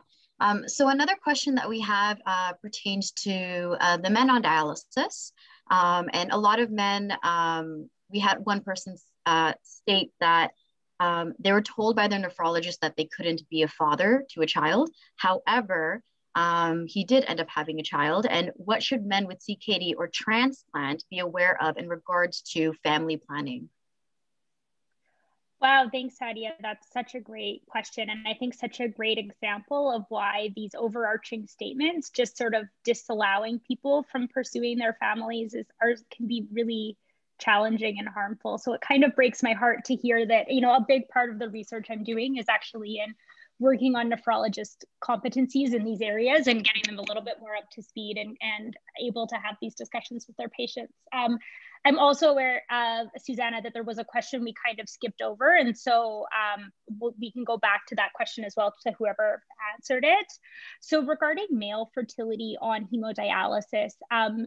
So another question that we have pertains to the men on dialysis. And a lot of men, we had one person state that they were told by their nephrologist that they couldn't be a father to a child. However, he did end up having a child. And what should men with CKD or transplant be aware of in regards to family planning? Wow, thanks, Sadia. That's such a great question. And I think such a great example of why these overarching statements, just sort of disallowing people from pursuing their families can be really challenging and harmful. So it kind of breaks my heart to hear that, you know, a big part of the research I'm doing is actually in working on nephrologist competencies in these areas and getting them a little bit more up to speed and able to have these discussions with their patients. I'm also aware, Susanna, that there was a question we kind of skipped over. And so we can go back to that question as well to whoever answered it. So regarding male fertility on hemodialysis,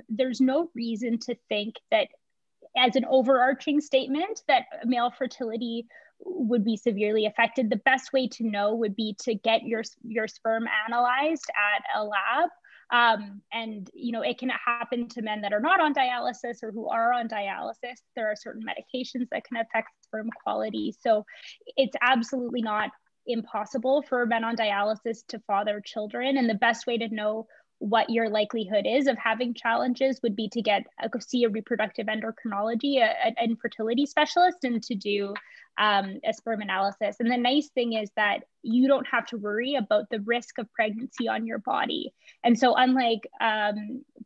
there's no reason to think that as an overarching statement that male fertility would be severely affected. The best way to know would be to get your sperm analyzed at a lab. And, you know, it can happen to men that are not on dialysis or who are on dialysis. There are certain medications that can affect sperm quality. So it's absolutely not impossible for men on dialysis to father children. And the best way to know what your likelihood is of having challenges would be to see a reproductive endocrinology, an infertility specialist, and to do a sperm analysis. And the nice thing is that you don't have to worry about the risk of pregnancy on your body. And so unlike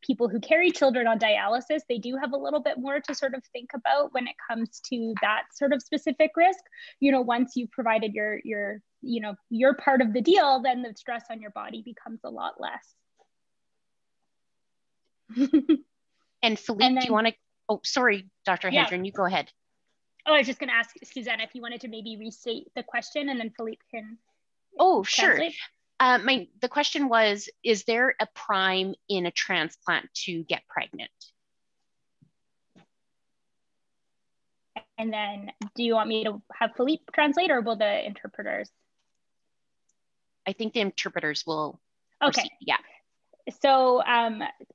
people who carry children on dialysis, they do have a little bit more to sort of think about when it comes to that sort of specific risk. You know, once you've provided your part of the deal, then the stress on your body becomes a lot less. And Philippe, do you want to, oh, sorry, Dr. Hendren, you go ahead. Oh, I was just going to ask Susanna if you wanted to maybe restate the question and then Philippe can. Oh, sure. The question was, is there a prime in a transplant to get pregnant? And then do you want me to have Philippe translate or will the interpreters? I think the interpreters will. Okay. Proceed. Yeah. So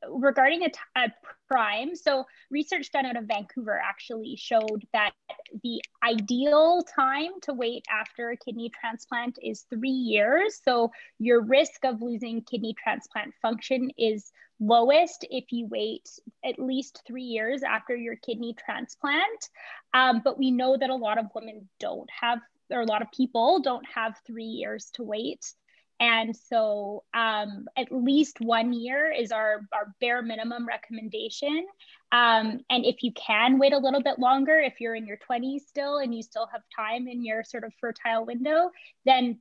regarding a prime, so research done out of Vancouver actually showed that the ideal time to wait after a kidney transplant is 3 years. So your risk of losing kidney transplant function is lowest if you wait at least 3 years after your kidney transplant. But we know that a lot of women don't have, or a lot of people don't have 3 years to wait. And so at least 1 year is our bare minimum recommendation. And if you can wait a little bit longer, if you're in your 20s still and you still have time in your sort of fertile window, then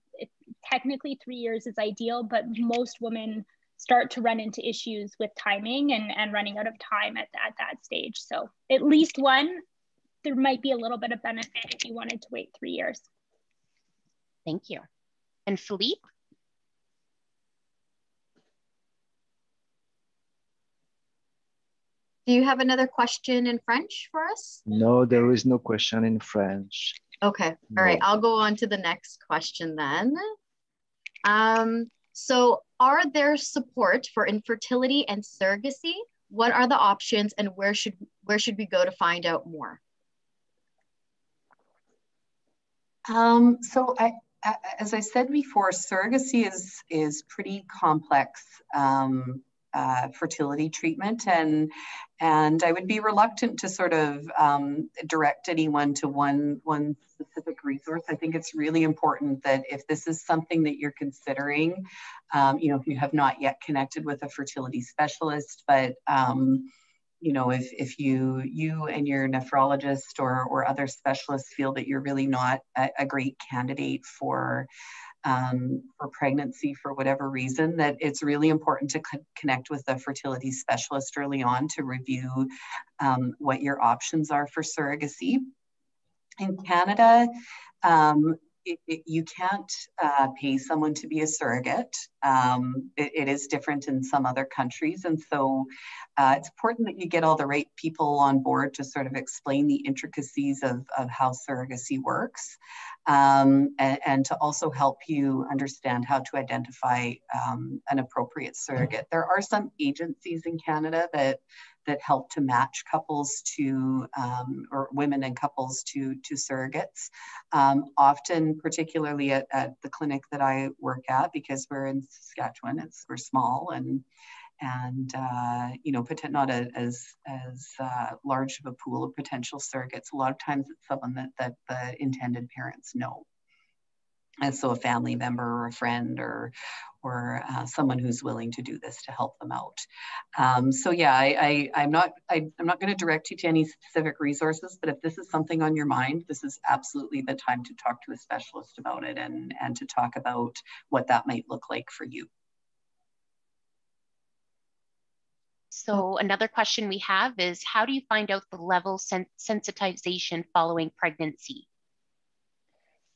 technically 3 years is ideal, but most women start to run into issues with timing and running out of time at that stage. So at least one, there might be a little bit of benefit if you wanted to wait 3 years. Thank you. And Philippe? Do you have another question in French for us? No, there is no question in French. Okay, No. all right, I'll go on to the next question then. So are there support for infertility and surrogacy? What are the options and where should we go to find out more? So as I said before, surrogacy is pretty complex fertility treatment, and I would be reluctant to sort of direct anyone to one specific resource. I think it's really important that if this is something that you're considering, if you have not yet connected with a fertility specialist, but if you and your nephrologist or other specialists feel that you're really not a great candidate for pregnancy for whatever reason, that it's really important to connect with a fertility specialist early on to review what your options are for surrogacy. In Canada, you can't pay someone to be a surrogate. It is different in some other countries. And so it's important that you get all the right people on board to sort of explain the intricacies of how surrogacy works, and to also help you understand how to identify an appropriate surrogate. There are some agencies in Canada that help to match couples to, or women and couples to surrogates. Often, particularly at the clinic that I work at, because we're in Saskatchewan, we're small and not as large of a pool of potential surrogates. A lot of times it's someone that the intended parents know. And so a family member or a friend or someone who's willing to do this to help them out. So yeah, I'm not going to direct you to any specific resources, but if this is something on your mind, this is absolutely the time to talk to a specialist about it and to talk about what that might look like for you. So another question we have is, how do you find out the level sensitization following pregnancy?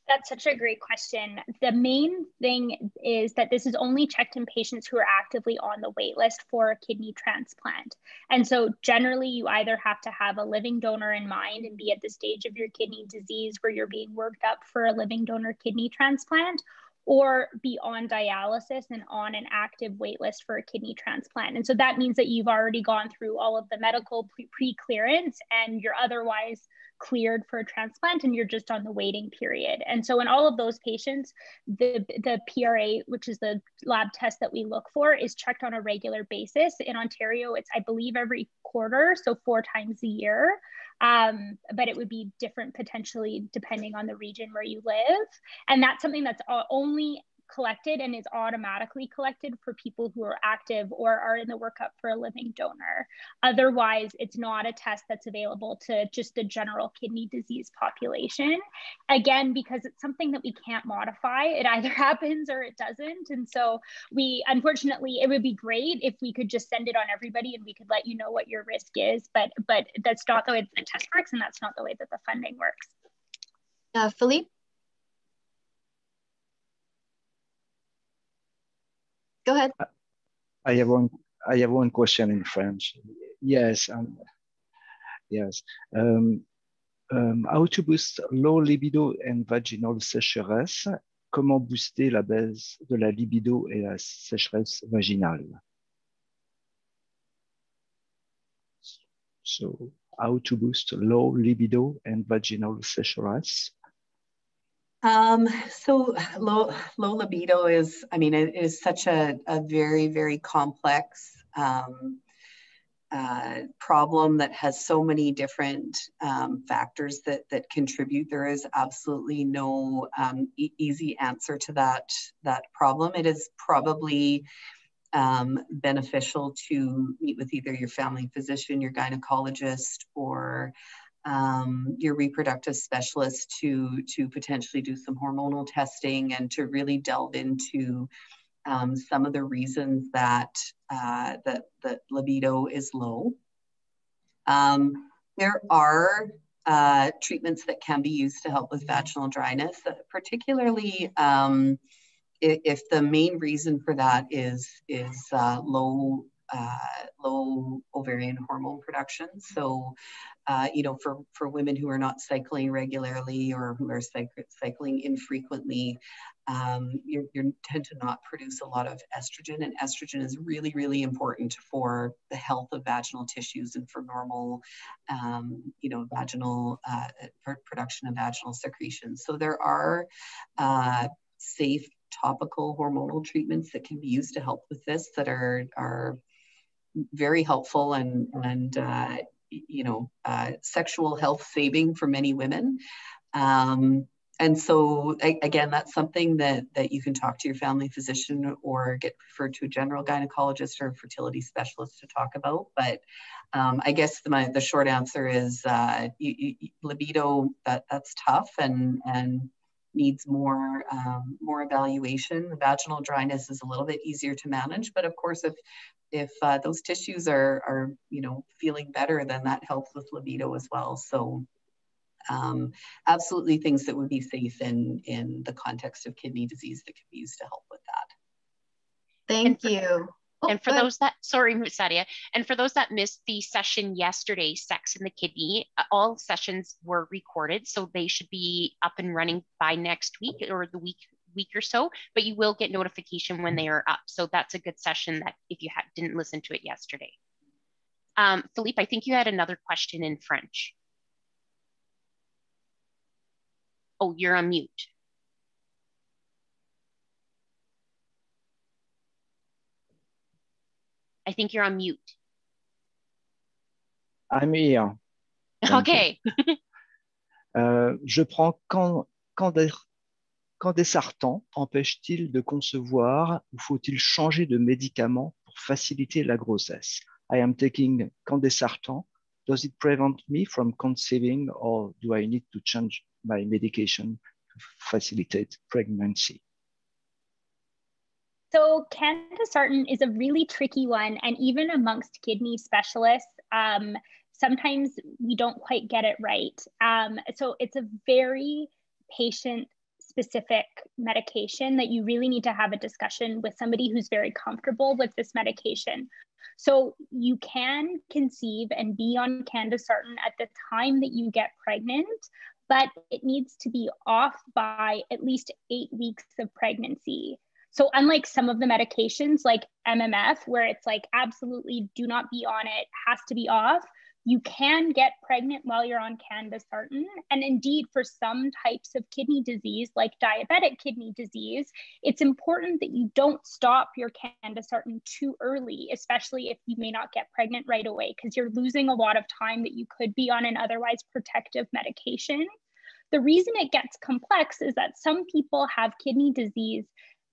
That's such a great question. The main thing is that this is only checked in patients who are actively on the wait list for a kidney transplant. And so generally you either have to have a living donor in mind and be at the stage of your kidney disease where you're being worked up for a living donor kidney transplant, or be on dialysis and on an active wait list for a kidney transplant. And so that means that you've already gone through all of the medical pre-clearance and you're otherwise cleared for a transplant and you're just on the waiting period. And so in all of those patients, the PRA, which is the lab test that we look for, is checked on a regular basis. In Ontario, it's, I believe, every quarter, so 4 times a year. But it would be different potentially depending on the region where you live. And that's something that's only collected and is automatically collected for people who are active or are in the workup for a living donor. Otherwise, it's not a test that's available to just the general kidney disease population. Again, because it's something that we can't modify. It either happens or it doesn't. And so unfortunately, it would be great if we could just send it on everybody and we could let you know what your risk is, but that's not the way the test works, and that's not the way that the funding works. Philippe? Go ahead. I have one question in French. Yes. Yes. How to boost low libido and vaginal sécheresse? Comment booster la baisse de la libido et la sécheresse vaginale? So, how to boost low libido and vaginal sécheresse? So low libido is, I mean, it is such a very, very complex problem that has so many different factors that contribute. There is absolutely no easy answer to that problem. It is probably beneficial to meet with either your family physician, your gynecologist, or your reproductive specialist to potentially do some hormonal testing and to really delve into some of the reasons that that libido is low. There are treatments that can be used to help with vaginal dryness, particularly if the main reason for that is low ovarian hormone production. So, you know, for women who are not cycling regularly or who are cycling infrequently, you tend to not produce a lot of estrogen, and estrogen is really, really important for the health of vaginal tissues and for normal, you know, vaginal production of vaginal secretions. So there are safe topical hormonal treatments that can be used to help with this that are very helpful and you know, sexual health saving for many women. And so again, that's something that you can talk to your family physician or get referred to a general gynecologist or a fertility specialist to talk about. But I guess the short answer is libido, that's tough and needs more evaluation. The vaginal dryness is a little bit easier to manage, but of course, if those tissues are you know, feeling better, then that helps with libido as well. So absolutely things that would be safe in the context of kidney disease that can be used to help with that. Thank you. And for those that, sorry, Sadia, and for those that missed the session yesterday, Sex in the Kidney, all sessions were recorded, so they should be up and running by next week or the week or so, but you will get notification when they are up. So that's a good session that if you didn't listen to it yesterday. Philippe, I think you had another question in French. Oh, you're on mute. I think you're on mute. I'm here. Okay. Je prends quand des sartans empêchent-ils de concevoir ou faut-il changer de médicament pour faciliter la grossesse? I am taking candesartan. Does it prevent me from conceiving or do I need to change my medication to facilitate pregnancy? So candesartan is a really tricky one, and even amongst kidney specialists, sometimes we don't quite get it right. So it's a very patient-specific medication that you really need to have a discussion with somebody who's very comfortable with this medication. So you can conceive and be on candesartan at the time that you get pregnant, but it needs to be off by at least 8 weeks of pregnancy. So unlike some of the medications like MMF, where it's like, absolutely do not be on it, has to be off, you can get pregnant while you're on candesartan. And indeed, for some types of kidney disease, like diabetic kidney disease, it's important that you don't stop your candesartan too early, especially if you may not get pregnant right away, because you're losing a lot of time that you could be on an otherwise protective medication. The reason it gets complex is that some people have kidney disease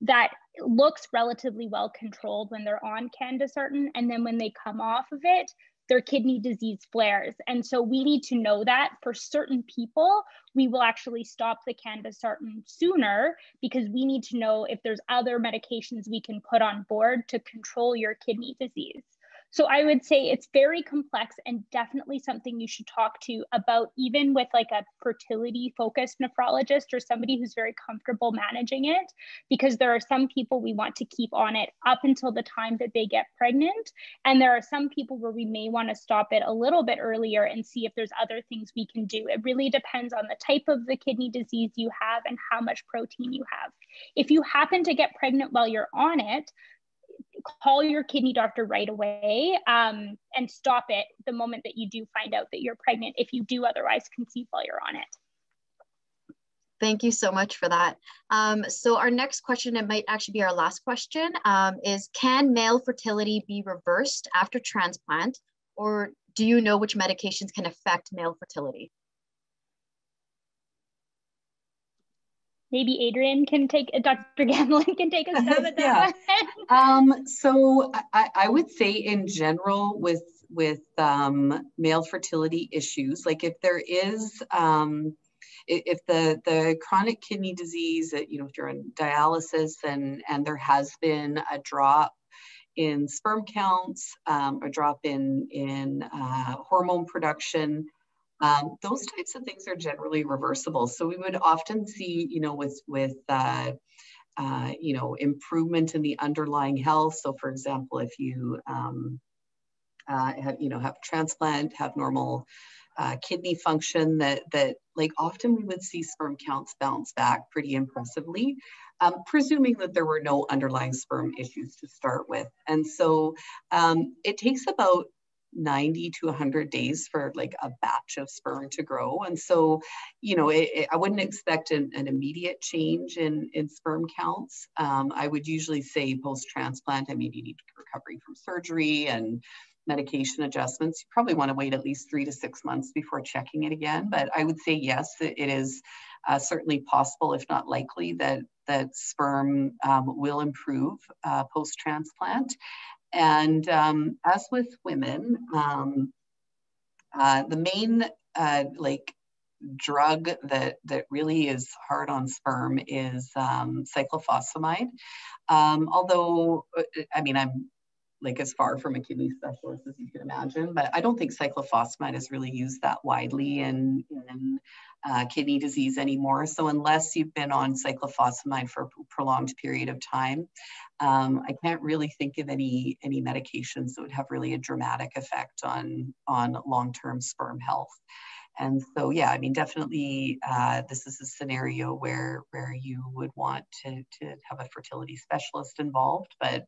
that looks relatively well controlled when they're on candesartan, and then when they come off of it, their kidney disease flares. And so we need to know that for certain people, we will actually stop the candesartan sooner because we need to know if there's other medications we can put on board to control your kidney disease. So I would say it's very complex and definitely something you should talk to about, even with like a fertility focused nephrologist or somebody who's very comfortable managing it, because there are some people we want to keep on it up until the time that they get pregnant. And there are some people where we may want to stop it a little bit earlier and see if there's other things we can do. It really depends on the type of the kidney disease you have and how much protein you have. If you happen to get pregnant while you're on it, call your kidney doctor right away and stop it the moment that you do find out that you're pregnant if you do otherwise conceive while you're on it. Thank you so much for that. So our next question, it might actually be our last question, is can male fertility be reversed after transplant, or do you know which medications can affect male fertility? Maybe Adrian can take, Dr. Gamlin can take a stab at that one. So I would say in general with male fertility issues, like if there is, if the chronic kidney disease, if you're on dialysis and there has been a drop in sperm counts, a drop in hormone production, those types of things are generally reversible. So we would often see, with improvement in the underlying health. So for example, if you have transplant, have normal kidney function, that like often we would see sperm counts bounce back pretty impressively, presuming that there were no underlying sperm issues to start with. And so it takes about 90 to 100 days for like a batch of sperm to grow. And so, I wouldn't expect an immediate change in sperm counts. I would usually say post-transplant, you need recovery from surgery and medication adjustments. You probably want to wait at least 3 to 6 months before checking it again. But I would say, yes, it is certainly possible, if not likely, that sperm will improve post-transplant. And as with women, the main drug that really is hard on sperm is cyclophosphamide. Although, I'm like as far from a kidney specialist as you can imagine, but I don't think cyclophosphamide is really used that widely in kidney disease anymore. So unless you've been on cyclophosphamide for a prolonged period of time, I can't really think of any medications that would have really a dramatic effect on long-term sperm health. And so, yeah, definitely this is a scenario where you would want to have a fertility specialist involved, but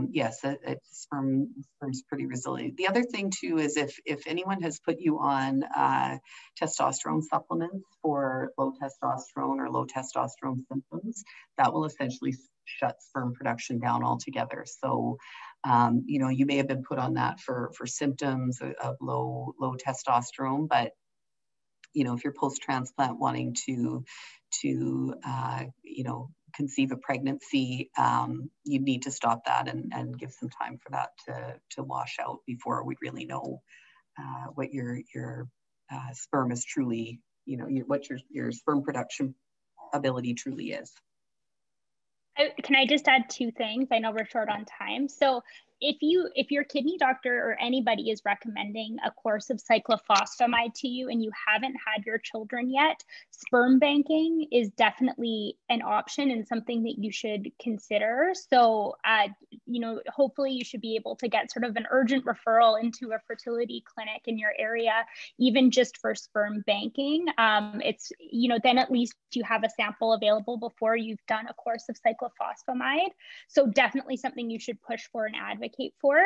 yes, sperm's pretty resilient. The other thing too is if anyone has put you on testosterone supplements for low testosterone or low testosterone symptoms, that will essentially shut sperm production down altogether. So, you may have been put on that for symptoms of low testosterone, but if you're post-transplant wanting to conceive a pregnancy, you need to stop that and give some time for that to wash out before we really know what your sperm is truly, what your sperm production ability truly is. Can I just add 2 things? I know we're short on time. So if your kidney doctor or anybody is recommending a course of cyclophosphamide to you and you haven't had your children yet, sperm banking is definitely an option and something that you should consider. So, hopefully you should be able to get sort of an urgent referral into a fertility clinic in your area, even just for sperm banking. It's, then at least you have a sample available before you've done a course of cyclophosphamide. So definitely something you should push for and advocate for.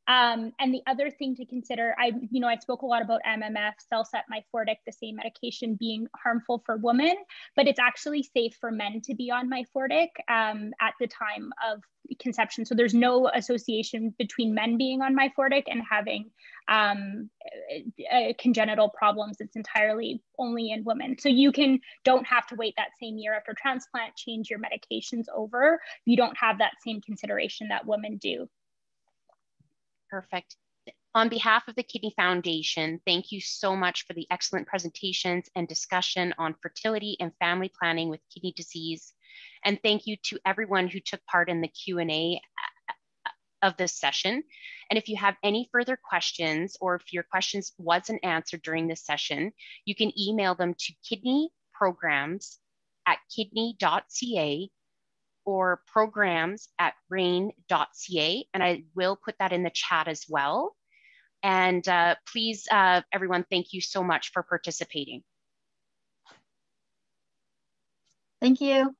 And the other thing to consider, I spoke a lot about MMF, Cellset, Myfortic, the same medication being harmful for women, but it's actually safe for men to be on Myfortic at the time of conception. So there's no association between men being on Myfortic and having congenital problems. It's entirely only in women. So you don't have to wait that same year after transplant, change your medications over. You don't have that same consideration that women do. Perfect. On behalf of the Kidney Foundation, thank you so much for the excellent presentations and discussion on fertility and family planning with kidney disease. And thank you to everyone who took part in the Q&A of this session. And if you have any further questions, or if your questions wasn't answered during this session, you can email them to kidneyprograms@kidney.ca or programs@rain.ca. And I will put that in the chat as well. And please, everyone, thank you so much for participating. Thank you.